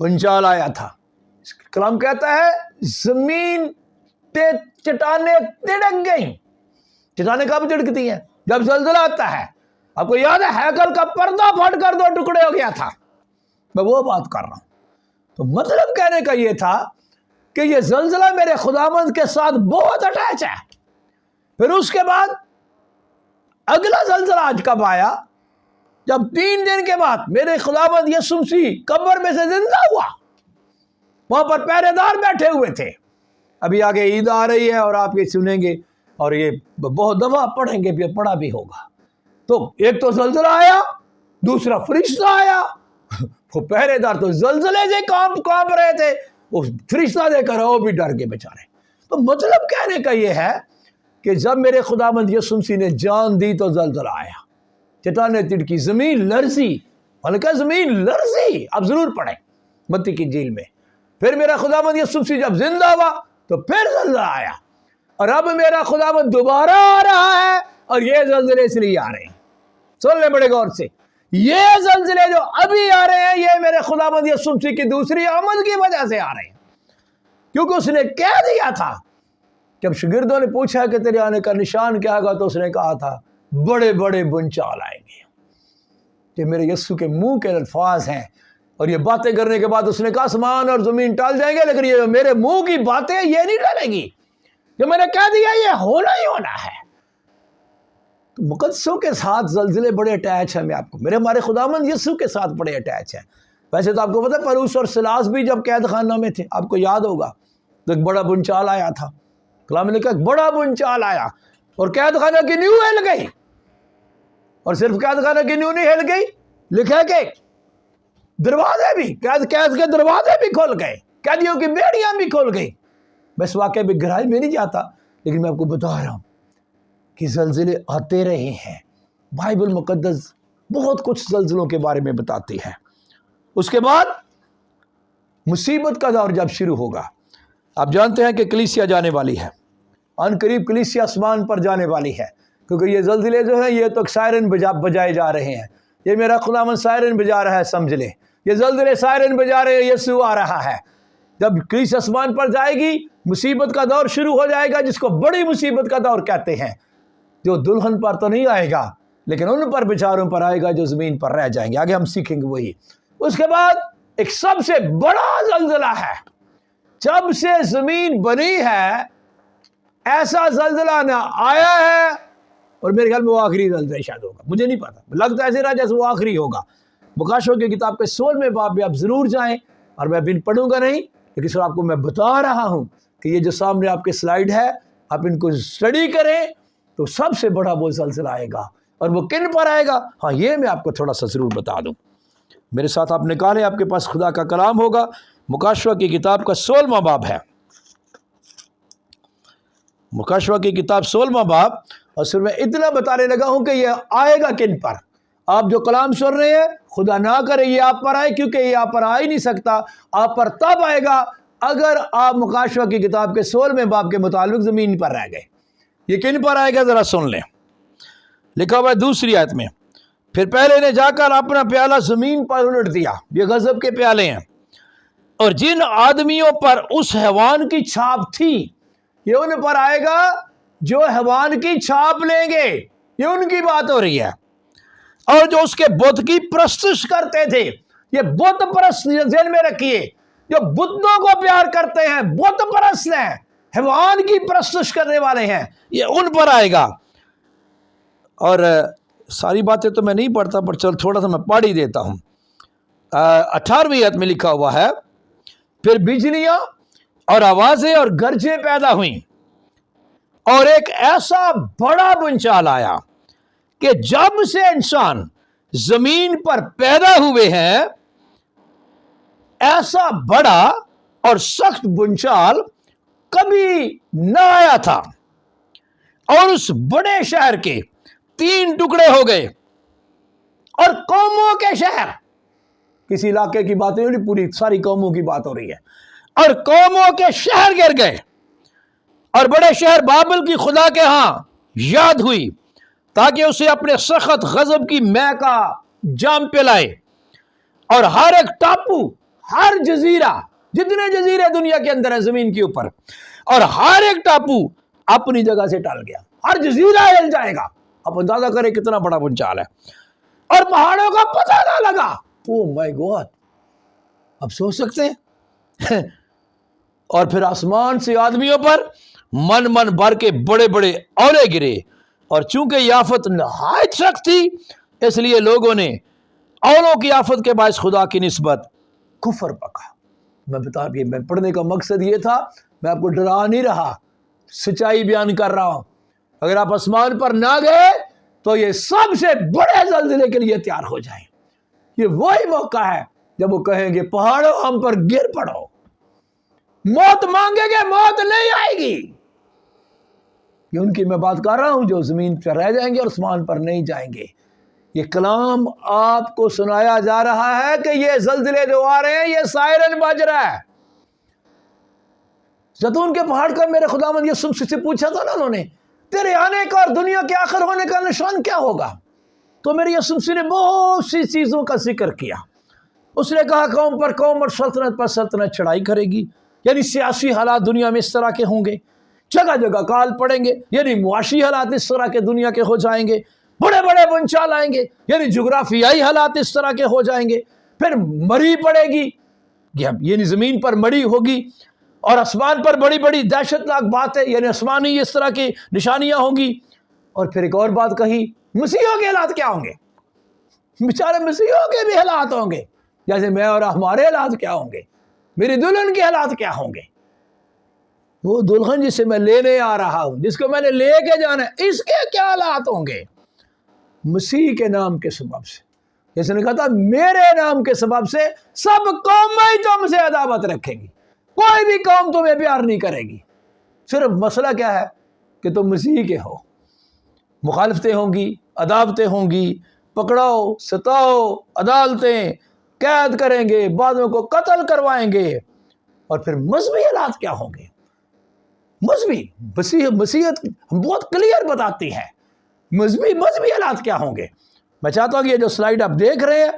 بھونچال آیا تھا۔ کلام کہتا ہے زمین چٹانیں تڑک گئیں۔ چٹانیں کب تڑکتی ہیں؟ جب زلزلہ آتا ہے۔ آپ کو یاد ہے ہیکل کا پردہ پھٹ کر 2 ٹکڑے ہو گیا تھا، میں وہ بات کر رہا ہوں۔ تو مطلب کہنے کا یہ تھا کہ یہ زلزلہ میرے خداوند کے ساتھ بہت اٹیچ ہے۔ پھر اس کے بعد اگلا زلزلہ آج کب آیا؟ جب 3 دن کے بعد میرے خداوند یسوع مسیح قبر میں سے زندہ ہوا، وہاں پر پہرے دار بیٹھے ہوئے تھے۔ ابھی آگے عید آ رہی ہے اور آپ یہ سنیں گے اور یہ بہت دفعہ پڑھیں گے، بھی پڑھا بھی ہوگا۔ تو ایک تو زلزلہ آیا، دوسرا فرشتہ آیا، وہ پہرے دار تو زلزلے سے کانپ رہے تھے، وہ فرشتہ دے کر وہ بھی ڈر کے بیچارے۔ تو مطلب کہنے کا یہ ہے کہ جب میرے خداوند یسوع مسیح نے جان دی تو زلزلہ آیا، چٹانیں تڑکی، زمین لرزی، ہلکا زمین لرزی۔ آپ ضرور پڑھیں متی کی انجیل میں۔ پھر میرا خداوند یسوع مسیح جب زندہ ہوا تو پھر زلزلہ آیا، اور اب میرا خداوند دوبارہ آ رہا ہے، اور یہ زلزلے اس لیے آ رہے ہیں، سن لیں بڑے غور سے، یہ زلزلے جو ابھی آ رہے ہیں یہ میرے خداوند یسوع مسیح کی دوسری آمد کی وجہ سے آ رہے ہیں، کیونکہ اس نے کہہ دیا تھا۔ جب شاگردوں نے پوچھا کہ تیرے آنے کا نشان کیا ہوگا تو اس نے کہا تھا بڑے بڑے بھونچال آئیں گے۔ یہ میرے یسوع کے منہ کے الفاظ ہیں، اور یہ باتیں کرنے کے بعد اس نے کہا آسمان اور زمین ٹل جائیں گے لیکن یہ میرے منہ کی باتیں یہ نہیں ٹلیں گی، جو میں نے کہہ دیا یہ ہونا ہی ہونا ہے۔ تو مقدسوں کے ساتھ زلزلے بڑے اٹیچ ہیں، میں آپ کو میرے ہمارے خداوند یسوع کے ساتھ بڑے اٹیچ ہیں۔ ویسے تو آپ کو پتہ ہے پولس اور سلاس بھی جب قید خانہ میں تھے، آپ کو یاد ہوگا، تو ایک بڑا بھونچال آیا تھا، کلام نے کہا ایک بڑا بھونچال آیا اور قید خانہ کی نیو ہل گئی، اور صرف قید خانہ کی نیو نہیں ہل گئی، لکھا کہ دروازے بھی قید کے دروازے بھی کھل گئے، قیدیوں کی بیڑیاں بھی کھل گئی۔ میں اس واقعے میں گہرائی میں نہیں جاتا، لیکن میں آپ کو بتا رہا ہوں کہ زلزلے آتے رہے ہیں۔ بائبل مقدس بہت کچھ زلزلوں کے بارے میں بتاتی ہے۔ اس کے بعد مصیبت کا دور جب شروع ہوگا، آپ جانتے ہیں کہ کلیسیا جانے والی ہے، ان قریب کلیسیا آسمان پر جانے والی ہے، کیونکہ یہ زلزلے جو ہیں یہ تو سائرن بجائے جا رہے ہیں۔ یہ میرا خداوند سائرن بجا رہا ہے، سمجھ لیں یہ زلزلے سائرن بجا رہے ہیں، یسوع آ رہا ہے۔ جب کلیسیا آسمان پر جائے گی مصیبت کا دور شروع ہو جائے گا، جس کو بڑی مصیبت کا دور کہتے ہیں، جو دلہن پر تو نہیں آئے گا لیکن ان پر بیچاروں پر آئے گا جو زمین پر رہ جائیں گے۔ آگے ہم سیکھیں گے وہی۔ اس کے بعد ایک سب سے بڑا زلزلہ ہے، جب سے زمین بنی ہے ایسا زلزلہ نہ آیا ہے، اور میرے خیال میں وہ آخری زلزلہ شاید ہوگا، مجھے نہیں پتا، لگتا ایسے رہا جیسے وہ آخری ہوگا۔ مکاشفہ کی کتاب کے 16ویں باب میں آپ ضرور جائیں، اور میں ابھی پڑھوں گا نہیں، لیکن سر آپ کو میں بتا رہا ہوں کہ یہ جو سامنے آپ کے سلائیڈ ہے آپ ان کو اسٹڈی کریں تو سب سے بڑا وہ زلزلہ آئے گا. اور وہ کن پر آئے گا؟ ہاں یہ میں آپ کو تھوڑا سا ضرور بتا دوں. میرے ساتھ آپ نکالیں، آپ کے پاس خدا کا کلام ہوگا. مکاشفہ کی کتاب کا 16واں باب ہے. مکاشفہ کی کتاب 16واں باب. اور صرف میں اتنا بتانے لگا ہوں کہ یہ آئے گا کن پر. آپ جو کلام سن رہے ہیں خدا نہ کرے یہ آپ پر آئے، کیونکہ یہ آپ پر آ ہی نہیں سکتا. آپ پر تب آئے گا اگر آپ مکاشفہ کی کتاب کے 16ویں باب کے مطابق زمین پر رہ گئے. یہ کن پر آئے گا ذرا سن لیں. لکھا ہوا ہے دوسری آیت میں، پھر پہلے نے جا کر اپنا پیالہ زمین پر الٹ دیا. یہ غضب کے پیالے ہیں. اور جن آدمیوں پر اس حیوان کی چھاپ تھی، یہ ان پر آئے گا جو حیوان کی چھاپ لیں گے. یہ ان کی بات ہو رہی ہے. اور جو اس کے بت کی پرستش کرتے تھے، یہ بت پرست ذہن میں رکھیے، جو بتوں کو پیار کرتے ہیں بت پرست ہیں، حیوان کی پرستش کرنے والے ہیں، یہ ان پر آئے گا. اور ساری باتیں تو میں نہیں پڑھتا، پر چل تھوڑا سا میں پڑھ ہی دیتا ہوں. 18ویں آیت میں لکھا ہوا ہے، پھر بجلیاں اور آوازیں اور گرجیں پیدا ہوئیں، اور ایک ایسا بڑا بنچال آیا کہ جب سے انسان زمین پر پیدا ہوئے ہیں ایسا بڑا اور سخت بنچال کبھی نہ آیا تھا. اور اس بڑے شہر کے 3 ٹکڑے ہو گئے. اور قوموں کے شہر، کسی علاقے کی بات نہیں، پوری ساری قوموں کی بات ہو رہی ہے. اور قوموں کے شہر گر گئے. اور بڑے شہر بابل کی خدا کے ہاں یاد ہوئی، تاکہ اسے اپنے سخت غضب کی مے کا جام پلائے. اور ہر ایک ٹاپو، ہر جزیرہ، جتنے جزیرے دنیا کے اندر ہیں زمین کے اوپر، اور ہر ایک ٹاپو اپنی جگہ سے ٹل گیا. ہر جزیرہ ہل جائے گا. آپ اندازہ کریں کتنا بڑا بنچال ہے. اور پہاڑوں کا پتہ نہ لگا. او مائی گاڈ، آپ سوچ سکتے ہیں. اور پھر آسمان سے آدمیوں پر من بھر کے بڑے بڑے اولے گرے. اور چونکہ یہ آفت نہایت سخت تھی، اس لیے لوگوں نے اولوں کی آفت کے باعث خدا کی نسبت کفر پکا. میں پڑھنے کا مقصد یہ تھا، میں آپ کو ڈرا نہیں رہا، سچائی بیان کر رہا ہوں. اگر آپ آسمان پر نہ گئے تو یہ سب سے بڑے زلزلے کے لیے تیار ہو جائیں. یہ وہی موقع ہے جب وہ کہیں گے پہاڑوں ہم پر گر پڑو. موت مانگیں گے، موت نہیں آئے گی. یہ ان کی میں بات کر رہا ہوں جو زمین پر رہ جائیں گے اور آسمان پر نہیں جائیں گے. یہ کلام آپ کو سنایا جا رہا ہے کہ یہ زلزلے جو آ رہے ہیں یہ سائرن بج رہا ہے. زیتون کے پہاڑ کا میرے خداوند یسوع سے پوچھا تھا نا انہوں نے، تیرے آنے کا اور دنیا کے آخر ہونے کا نشان کیا ہوگا؟ تو میرے یسوع نے بہت سی چیزوں کا ذکر کیا. اس نے کہا قوم پر قوم اور سلطنت پر سلطنت چڑھائی کرے گی. یعنی سیاسی حالات دنیا میں اس طرح کے ہوں گے. جگہ جگہ کال پڑیں گے، یعنی معاشی حالات اس طرح کے دنیا کے ہو جائیں گے. بڑے بڑے بنچال آئیں گے، یعنی جغرافیائی حالات اس طرح کے ہو جائیں گے. پھر مری پڑے گی، یعنی زمین پر مری ہوگی. اور آسمان پر بڑی بڑی دہشت ناک باتیں، یعنی آسمانی اس طرح کی نشانیاں ہوں گی. اور پھر ایک اور بات کہی، مسیحوں کے حالات کیا ہوں گے؟ بیچارے مسیحوں کے بھی حالات ہوں گے، جیسے میں اور ہمارے حالات کیا ہوں گے، میری دلہن کے حالات کیا ہوں گے. وہ دلہن جسے میں لینے آ رہا ہوں، جس کو میں نے لے کے جانا ہے، اس کے کیا حالات ہوں گے؟ مسیح کے نام کے سبب سے، جیسے نے کہا تھا میرے نام کے سبب سے سب قومیں تم سے عداوت رکھیں گی. کوئی بھی قوم تمہیں پیار نہیں کرے گی. صرف مسئلہ کیا ہے کہ تم مسیح کے ہو. مخالفتیں ہوں گی، عداوتیں ہوں گی، پکڑاؤ ستاؤ، عدالتیں قید کریں گے، بعضوں کو قتل کروائیں گے. اور پھر مذہبی حالات کیا ہوں گے؟ مسیحیت بہت کلیئر بتاتی ہے مذہبی حالات کیا ہوں گے. میں چاہتا ہوں کہ یہ جو سلائیڈ آپ دیکھ رہے ہیں،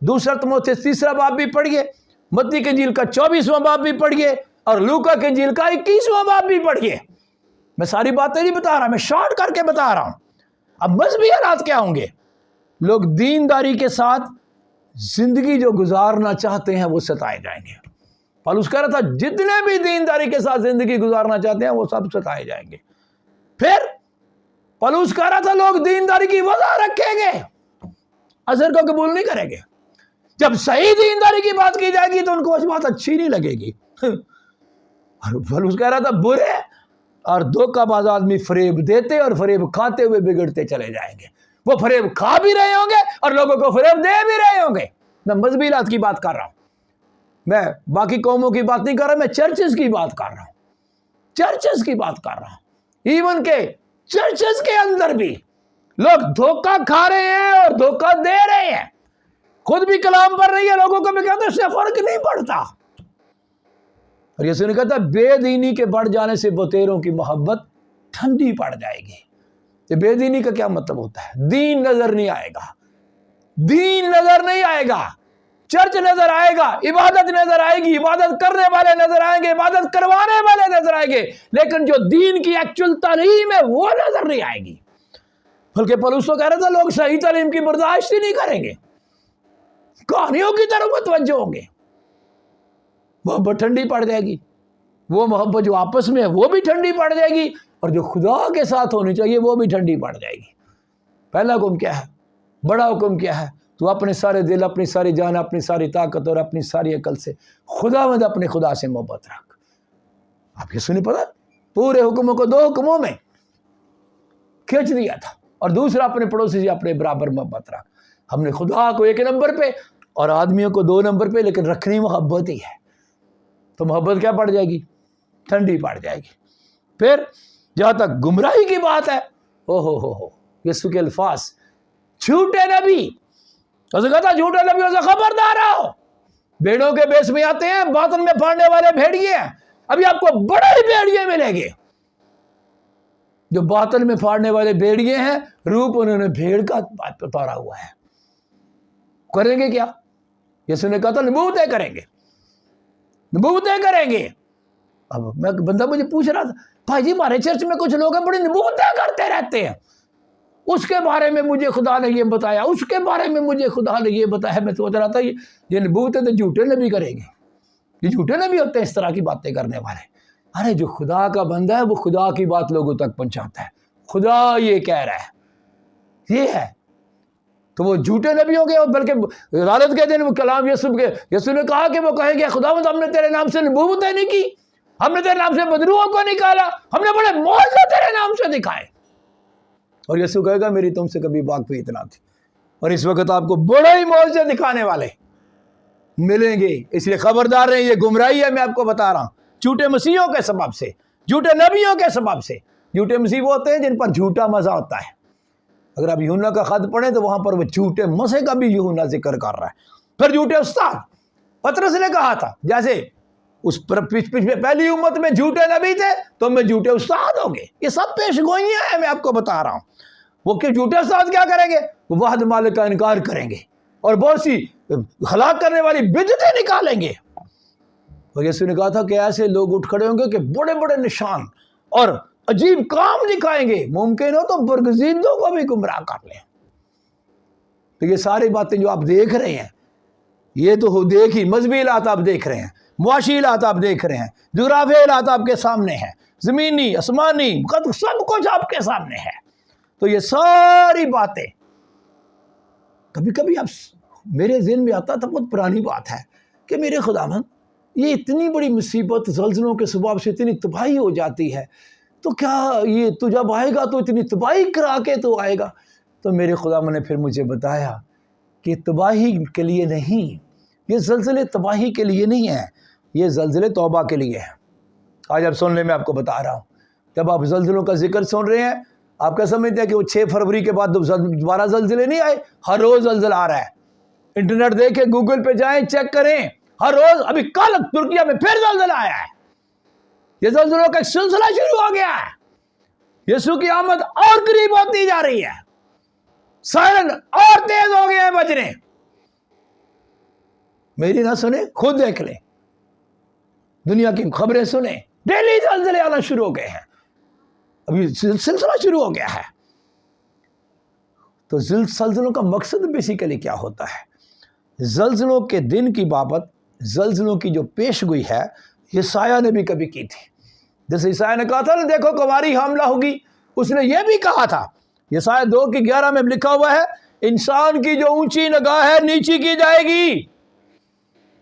دوسرا تیموتھیوس 3 باب بھی پڑھیے، متی کی انجیل کا 24واں باب بھی پڑھیے، اور لوکا کی انجیل کا 21واں باب بھی پڑھیے. میں ساری باتیں نہیں بتا رہا، میں شارٹ کر کے بتا رہا ہوں. اب مذہبی حالات کیا ہوں گے؟ لوگ دینداری کے ساتھ زندگی جو گزارنا چاہتے ہیں وہ ستائے جائیں گے. پالوس کہہ رہا تھا جتنے بھی دینداری کے ساتھ زندگی گزارنا چاہتے ہیں وہ سب ستائے جائیں گے. پھر پالوس کہہ رہا تھا لوگ دینداری کی وضع رکھیں گے، اثر کو قبول نہیں کریں گے. جب صحیح دینداری کی بات کی جائے گی تو ان کو اس بات اچھی نہیں لگے گی. اور فلوس کہہ رہا تھا برے اور دھوکہ باز آدمی فریب دیتے اور فریب کھاتے ہوئے بگڑتے چلے جائیں گے. وہ فریب کھا بھی رہے ہوں گے اور لوگوں کو فریب دے بھی رہے ہوں گے. میں مذہبیات کی بات کر رہا ہوں, میں باقی قوموں کی بات نہیں کر رہا, میں چرچز کی بات کر رہا ہوں, چرچز کی بات کر رہا ہوں. ایون کہ چرچز کے اندر بھی لوگ دھوکہ کھا رہے ہیں اور دھوکہ دے رہے ہیں. خود بھی کلام پڑھ رہی ہے, لوگوں کو بھی کہتے ہیں اس سے فرق نہیں پڑتا. اور یسوع نے کہا بے دینی کے بڑھ جانے سے بتیروں کی محبت ٹھنڈی پڑ جائے گی. یہ بے دینی کا کیا مطلب ہوتا ہے؟ دین نظر نہیں آئے گا, دین نظر نہیں آئے گا. چرچ نظر آئے گا, عبادت نظر آئے گی, عبادت کرنے والے نظر آئیں گے, عبادت کروانے والے نظر آئیں گے, لیکن جو دین کی ایکچول تعلیم ہے وہ نظر نہیں آئے گی. بلکہ پولس تو کہہ رہا تھا لوگ صحیح تعلیم کی برداشت ہی نہیں کریں گے, کہانیوں کی طرف متوجہ ہوں گے. محبت ٹھنڈی پڑ جائے گی. وہ محبت جو آپس میں ہے وہ بھی ٹھنڈی پڑ جائے گی, اور جو خدا کے ساتھ ہونی چاہیے وہ بھی ٹھنڈی پڑ جائے گی. پہلا حکم کیا ہے؟ بڑا حکم کیا ہے؟ تو اپنے سارے دل, اپنی ساری جان, اپنی ساری طاقت اور اپنی ساری عقل سے خداوند اپنے خدا سے محبت رکھ. آپ یہ سنی پتا پورے حکموں کو 2 حکموں میں کھینچ دیا تھا. اور دوسرا اپنے پڑوسی سے اپنے برابر محبت رکھ. ہم نے خدا کو 1 نمبر پہ اور آدمیوں کو 2 نمبر پہ, لیکن رکھنی محبت ہی ہے. تو محبت کیا پڑ جائے گی؟ ٹھنڈی پڑ جائے گی. پھر جہاں تک گمراہی کی بات ہے, ہو یسوع کے الفاظ, جھوٹے نبی, تو کہتا جھوٹے نبیوں سے خبردار رہو, بھیڑوں کے بیس میں آتے ہیں, باطن میں پھاڑنے والے بھیڑیے ہیں. ابھی آپ کو بڑے ہی بھیڑیے ملیں گے جو باطن میں پھاڑنے والے بھیڑیے ہیں, روپ انہوں نے بھیڑ کا اتارا ہوا ہے. کریں گے کیا؟ یسوع نے کہا تھا نبوتیں کریں گے, نبوتیں کریں گے. اب میں بندہ مجھے پوچھ رہا تھا, بھائی جی ہمارے چرچ میں کچھ لوگ ہیں بڑی نبوتیں کرتے رہتے ہیں, اس کے بارے میں مجھے خدا نے یہ بتایا, اس کے بارے میں مجھے خدا نے یہ بتایا. میں سوچ رہا تھا یہ نبوتیں تو جھوٹے نبی کریں گے, یہ جھوٹے نبی ہوتے ہیں اس طرح کی باتیں کرنے والے. ارے جو خدا کا بندہ ہے وہ خدا کی بات لوگوں تک پہنچاتا ہے. خدا یہ کہہ رہا ہے, یہ ہے. تو وہ جھوٹے نبی ہو گئے, بلکہ عدالت کے دن وہ کلام یسوع نے کہا کہ وہ کہیں گے خداوند ہم نے تیرے نام سے نبوتیں نہیں کی, ہم نے تیرے نام سے بدروحوں کو نکالا, ہم نے بڑے معجزے تیرے نام سے دکھائے. اور یسوع کہے گا میری تم سے کبھی واقفی اتنا تھی, اور اس وقت آپ کو بڑے ہی معجزے دکھانے والے ملیں گے. اس لیے خبردار رہیں, یہ گمراہی ہے, میں آپ کو بتا رہا ہوں, جھوٹے مسیحوں کے سبب سے, جھوٹے نبیوں کے سبب سے. جھوٹے مسیح وہ ہوتے ہیں جن پر جھوٹا مزہ ہوتا ہے. اگر آپ یوحنا کا خط پڑھیں تو وہاں پر وہ جھوٹے مسیح کا بھی یوحنا ذکر کر رہا ہے. پھر جھوٹے استاد, پطرس نے کہا تھا جیسے اس پہلی امت میں جھوٹے نبی تھے تو میں جھوٹے استاد ہوں گے. یہ سب پیش گوئیاں ہیں, میں آپ کو بتا رہا ہوں. وہ کہ جھوٹے استاد کیا کریں گے؟ وہ واحد مالک کا انکار کریں گے اور بہت سی ہلاک کرنے والی بدعتیں نکالیں گے. اور یسوع نے کہا تھا کہ ایسے لوگ اٹھ کھڑے ہوں گے کہ بڑے بڑے نشان اور عجیب کام دکھائیں گے, ممکن ہو تو برگزیدوں کو بھی گمراہ کر لیں. تو یہ ساری باتیں جو آپ دیکھ رہے ہیں, یہ تو دیکھ ہی مذہبی حالات آپ دیکھ رہے ہیں, معاشی حالات آپ دیکھ رہے ہیں, جغرافیائی حالات آپ کے سامنے ہیں, زمینی آسمانی سب کچھ آپ کے سامنے ہے. تو یہ ساری باتیں کبھی کبھی آپ میرے ذہن میں آتا تھا, بہت پرانی بات ہے کہ میرے خداوند یہ اتنی بڑی مصیبت زلزلوں کے سبب سے اتنی تباہی ہو جاتی ہے, تو کیا یہ تو جب آئے گا تو اتنی تباہی کرا کے تو آئے گا؟ تو میرے خداوند نے پھر مجھے بتایا کہ تباہی کے لیے نہیں, یہ زلزلے تباہی کے لیے نہیں ہیں, یہ زلزلے توبہ کے لیے ہیں. آج آپ سن لیں, میں آپ کو بتا رہا ہوں. جب آپ زلزلوں کا ذکر سن رہے ہیں, آپ کیا سمجھتے ہیں کہ وہ 6 فروری کے بعد دوبارہ زلزلے نہیں آئے؟ ہر روز زلزلہ آ رہا ہے. انٹرنیٹ دیکھیں, گوگل پہ جائیں, چیک کریں, ہر روز. ابھی کل ترکیہ میں پھر زلزلہ آیا ہے. یہ زلزلوں کا ایک سلسلہ شروع ہو گیا ہے. یسوع کی آمد اور قریب ہوتی جا رہی ہے, سائرن اور تیز ہو گئے ہیں بجنے. میری نہ سنیں, خود دیکھ لیں, دنیا کی خبریں سنیں, ڈیلی زلزلے آنا شروع ہو گئے ہیں. ابھی سلسلہ شروع ہو گیا ہے. تو زلزلوں کا مقصد بیسیکلی کیا ہوتا ہے؟ زلزلوں کے دن کی بابت, زلزلوں کی جو پیش گوئی ہے, یسایہ نے بھی کبھی کی تھی. جیسے یسایہ نے کہا تھا نا, دیکھو کنواری حاملہ ہوگی, اس نے یہ بھی کہا تھا. یسایہ 2:11 میں لکھا ہوا ہے, انسان کی جو اونچی نگاہ ہے نیچی کی جائے گی.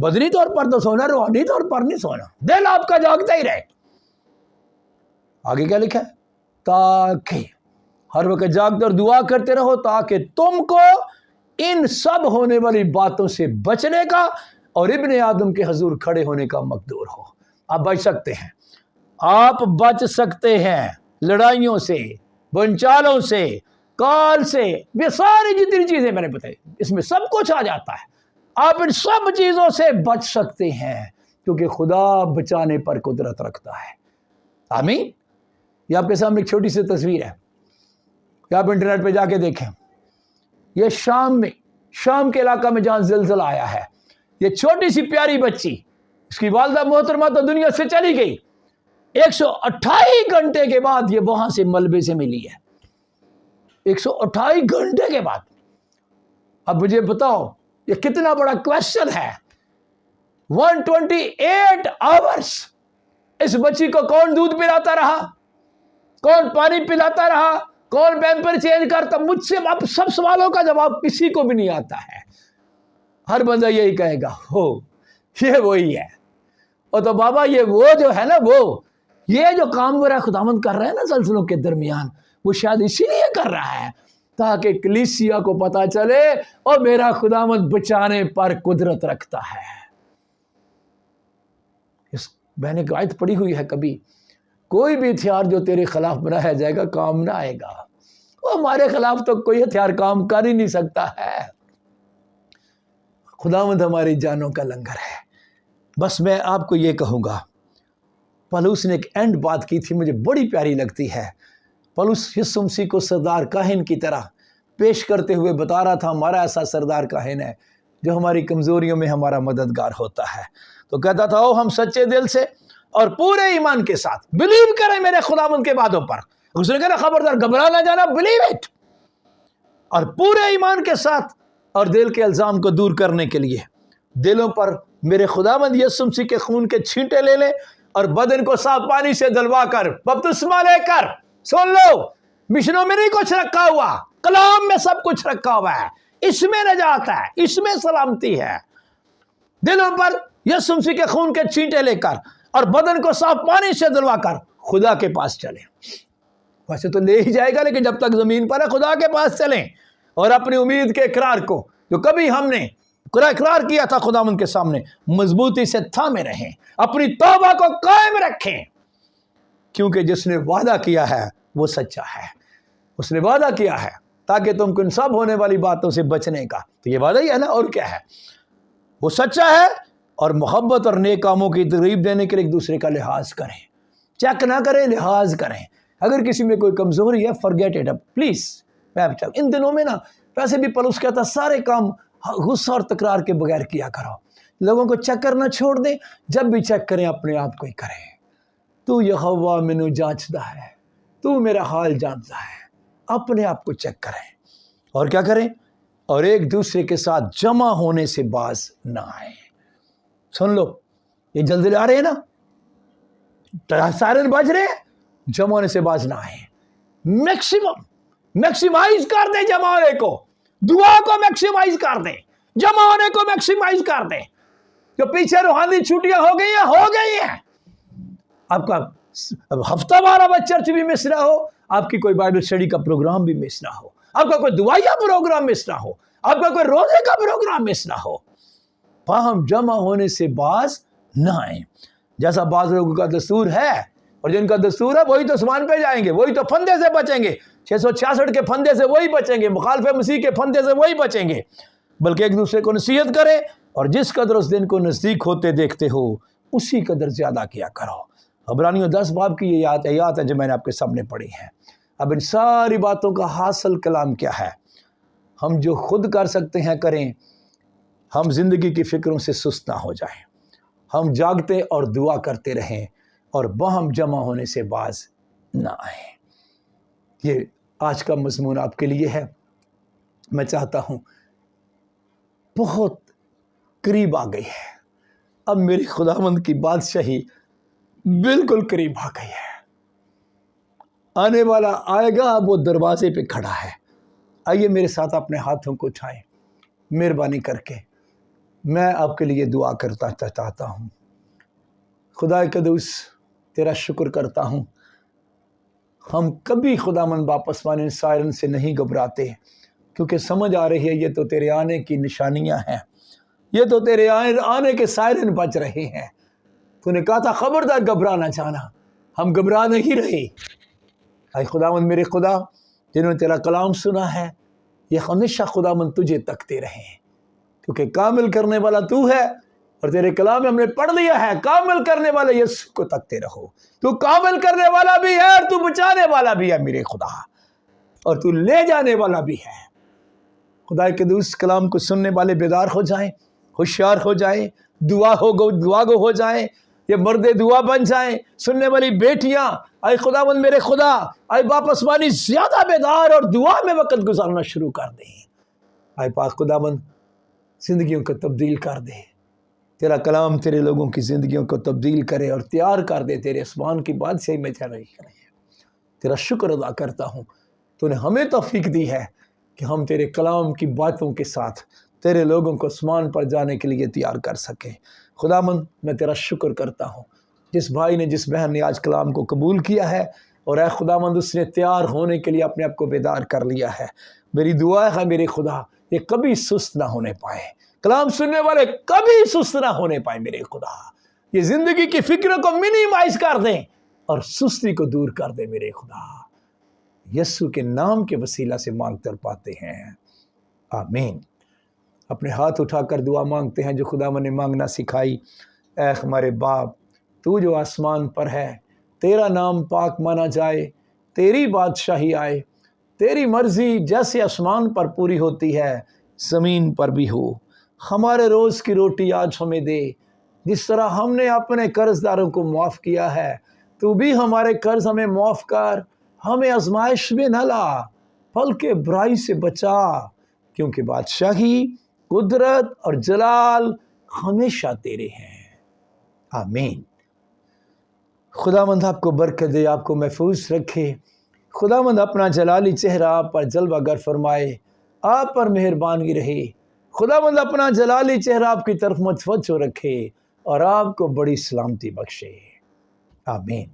بدنی طور پر تو سونا, روحانی طور پر نہیں سونا. دل آپ کا جاگتا ہی رہے. آگے کیا لکھا ہے؟ تاکہ ہر وقت جاگتے اور دعا کرتے رہو تاکہ تم کو ان سب ہونے والی باتوں سے بچنے کا اور ابن آدم کے حضور کھڑے ہونے کا مقدور ہو. آپ بچ سکتے ہیں, آپ بچ سکتے ہیں لڑائیوں سے, بنچالوں سے, کال سے, یہ ساری جتنی چیزیں میں نے بتائی اس میں سب کچھ آ جاتا ہے. آپ ان سب چیزوں سے بچ سکتے ہیں کیونکہ خدا بچانے پر قدرت رکھتا ہے. آمین. یہ آپ کے سامنے ایک چھوٹی سی تصویر ہے, یہ آپ انٹرنیٹ پہ جا کے دیکھیں. یہ شام کے علاقہ میں جہاں زلزلہ آیا ہے, یہ چھوٹی سی پیاری بچی, اس کی والدہ محترمہ تو دنیا سے چلی گئی, 128 گھنٹے کے بعد یہ وہاں سے ملبے سے ملی ہے. 128 گھنٹے کے بعد. اب مجھے بتاؤ یہ کتنا بڑا کویسچن ہے. 128 آورس اس بچی کو کون دودھ پلاتا رہا, کون پانی پلاتا رہا, کون پیمپر چینج کرتا؟ مجھ سے اب سب سوالوں کا جواب کسی کو بھی نہیں آتا ہے. ہر بندہ یہی کہے گا ہو یہ وہی ہے. اور تو بابا یہ وہ جو ہے نا, وہ یہ جو کام میرا خداوند کر رہا ہے نا زلزلوں کے درمیان, وہ شاید اسی لیے کر رہا ہے تاکہ کلیسیا کو پتا چلے اور میرا خداوند بچانے پر قدرت رکھتا ہے. میں نے آیت پڑھی ہوئی ہے, کبھی کوئی بھی ہتھیار جو تیرے خلاف بنایا جائے گا کام نہ آئے گا. وہ ہمارے خلاف تو کوئی ہتھیار کام کر ہی نہیں سکتا ہے. خداوند ہماری جانوں کا لنگر ہے. بس میں آپ کو یہ کہوں گا, پولس نے ایک اینڈ بات کی تھی, مجھے بڑی پیاری لگتی ہے. پولس یسوع مسیح کو سردار کاہن کی طرح پیش کرتے ہوئے بتا رہا تھا, ہمارا ایسا سردار کاہن ہے جو ہماری کمزوریوں میں ہمارا مددگار ہوتا ہے. تو کہتا تھا او ہم سچے دل سے اور پورے ایمان کے ساتھ بلیو کریں میرے خداوند کے باتوں پر. اس نے کہا خبردار گھبرا نہ جانا, بلیو اٹ. اور پورے ایمان کے ساتھ اور دل کے الزام کو دور کرنے کے لیے دلوں پر میرے خداوند یسوع مسیح کے خون کے چھینٹے لے لیں اور بدن کو صاف پانی سے دلوا کر بپتسمہ لے کر. سن لو, مشنوں میں نہیں کچھ رکھا ہوا, کلام میں سب کچھ رکھا ہوا ہے. اس میں نجات ہے, اس میں سلامتی ہے. دلوں پر یسوع مسیح کے خون کے چھینٹے لے کر اور بدن کو صاف پانی سے دلوا کر خدا کے پاس چلیں. ویسے تو لے ہی جائے گا, لیکن جب تک زمین پر ہے خدا کے پاس چلیں اور اپنی امید کے اقرار کو جو کبھی ہم نے اقرار کیا تھا خداوند کے سامنے مضبوطی سے تھامے رہیں, اپنی توبہ کو قائم رکھیں, کیونکہ جس نے وعدہ کیا ہے وہ سچا ہے. اس نے وعدہ کیا ہے تاکہ تم کو ان سب ہونے والی باتوں سے بچنے کا. تو یہ وعدہ ہی ہے نا, اور کیا ہے. وہ سچا ہے اور محبت اور نیک کاموں کی ترغیب دینے کے لیے ایک دوسرے کا لحاظ کریں. چیک نہ کریں, لحاظ کریں. اگر کسی میں کوئی کمزوری ہے فرگیٹ اٹ پلیز. ان دنوں میں نا ویسے بھی پولس کہتا سارے کام غصہ اور تکرار کے بغیر کیا کرو. لوگوں کو چیک کرنا چھوڑ دیں, جب بھی چیک کریں اپنے آپ کو ہی کریں. تو یہوہ مینوں جانچدا ہے, تو میرا حال جانتا ہے. اپنے آپ کو چیک کریں اور کیا کریں, اور ایک دوسرے کے ساتھ جمع ہونے سے باز نہ آئیں. سن لو, یہ زلزلے آ رہے ہیں نا, سائرن بج رہے ہیں, جمع ہونے سے باز نہ آئیں. میکسیمائز کر دیں جمع ہونے کو, دعا کو میکسیمائز کر دیں, جمع ہونے کو میکسیمائز کر دیں. جو پیچھے روحانی چھٹیاں ہو گئی ہیں. آپ کا ہفتہ وار اب چرچ بھی مس نہ ہو, آپ کی کوئی بائبل اسٹڈی کا پروگرام بھی مس نہ ہو, آپ کا کوئی دعائی کا پروگرام مس نہ ہو, آپ کا کوئی روزے کا پروگرام مس نہ ہو. ہم جمع ہونے سے باز نہ آئیں. جیسا بعض لوگوں کا دستور ہے, اور جن کا دستور ہے وہی تو آسمان پہ جائیں گے, وہی تو پھندے سے بچیں گے. 666 کے پھندے سے وہی بچیں گے, مخالف مسیح کے پھندے سے وہی بچیں گے. بلکہ ایک دوسرے کو نصیحت کریں, اور جس قدر اس دن کو نزدیک ہوتے دیکھتے ہو اسی قدر زیادہ کیا کرو. عبرانیوں 10 باب کی یہ آیات ہے جو میں نے آپ کے سامنے پڑھی ہیں. اب ان ساری باتوں کا حاصل کلام کیا ہے؟ ہم جو خود کر سکتے ہیں کریں. ہم زندگی کی فکروں سے سست نہ ہو جائیں, ہم جاگتے اور دعا کرتے رہیں, اور باہم جمع ہونے سے باز نہ آئیں. یہ آج کا مضمون آپ کے لیے ہے. میں چاہتا ہوں, بہت قریب آ گئی ہے, اب میری خداوند کی بادشاہی بالکل قریب آ گئی ہے. آنے والا آئے گا, اب وہ دروازے پہ کھڑا ہے. آئیے میرے ساتھ اپنے ہاتھوں کو اٹھائیں, مہربانی کر کے میں آپ کے لیے دعا کرتا چاہتا ہوں۔ خدا قدوس تیرا شکر کرتا ہوں، ہم کبھی خداوند باپسمانی سائرن سے نہیں گھبراتے، کیونکہ سمجھ آ رہی ہے یہ تو تیرے آنے کی نشانیاں ہیں، یہ تو تیرے آنے کے سائرن بج رہے ہیں۔ تو نے کہا تھا خبردار گھبرا نہ جانا، ہم گھبرا نہیں رہے۔ اے خداوند میرے خدا، جنہوں نے تیرا کلام سنا ہے، یہ ہمیشہ خداوند تجھے تکتے رہے، کیونکہ کامل کرنے والا تو ہے، اور تیرے کلام میں ہم نے پڑھ لیا ہے کامل کرنے والے یسوع کو تکتے رہو۔ تو کامل کرنے والا بھی ہے اور تو بچانے والا بھی ہے میرے خدا، اور تو لے جانے والا بھی ہے۔ خدا قدوس کلام کو سننے والے بیدار ہو جائیں، ہوشیار ہو جائیں، دعا گو ہو جائیں، یہ مرد دعا بن جائیں، سننے والی بیٹیاں اے خداوند میرے خدا، اے باپسمانی زیادہ بیدار اور دعا میں وقت گزارنا شروع کر دیں۔ اے پاک خداوند زندگیوں کو تبدیل کر دے، تیرا کلام تیرے لوگوں کی زندگیوں کو تبدیل کرے اور تیار کر دے تیرے آسمان کی بادشاہی میں چلے کریں۔ تیرا شکر ادا کرتا ہوں، تو نے ہمیں توفیق دی ہے کہ ہم تیرے کلام کی باتوں کے ساتھ تیرے لوگوں کو آسمان پر جانے کے لیے تیار کر سکیں۔ خداوند میں تیرا شکر کرتا ہوں، جس بھائی نے جس بہن نے آج کلام کو قبول کیا ہے، اور اے خداوند اس نے تیار ہونے کے لیے اپنے آپ کو بیدار کر لیا ہے، میری دعا ہے میرے خدا یہ کبھی سست نہ ہونے پائے، کلام سننے والے کبھی سست نہ ہونے پائے میرے خدا، یہ زندگی کی فکروں کو منیمائز کر دیں اور سستی کو دور کر دیں میرے خدا۔ یسوع کے نام کے وسیلہ سے مانگ کر پاتے ہیں، آمین۔ اپنے ہاتھ اٹھا کر دعا مانگتے ہیں جو خدا نے مانگنا سکھائی۔ اے ہمارے باپ، تو جو آسمان پر ہے، تیرا نام پاک مانا جائے، تیری بادشاہی آئے، تیری مرضی جیسے آسمان پر پوری ہوتی ہے زمین پر بھی ہو۔ ہمارے روز کی روٹی آج ہمیں دے، جس طرح ہم نے اپنے قرض داروں کو معاف کیا ہے، تو بھی ہمارے قرض ہمیں معاف کر، ہمیں آزمائش میں نہ لا بلکہ برائی سے بچا، کیونکہ بادشاہی، قدرت اور جلال ہمیشہ تیرے ہیں، آمین۔ خداوند آپ کو برکت دے، آپ کو محفوظ رکھے، خداوند اپنا جلالی چہرہ آپ پر جلوہ گر فرمائے، آپ پر مہربانی رہے، خداوند اپنا جلالی چہرہ آپ کی طرف متوجہ رکھے اور آپ کو بڑی سلامتی بخشے، آمین۔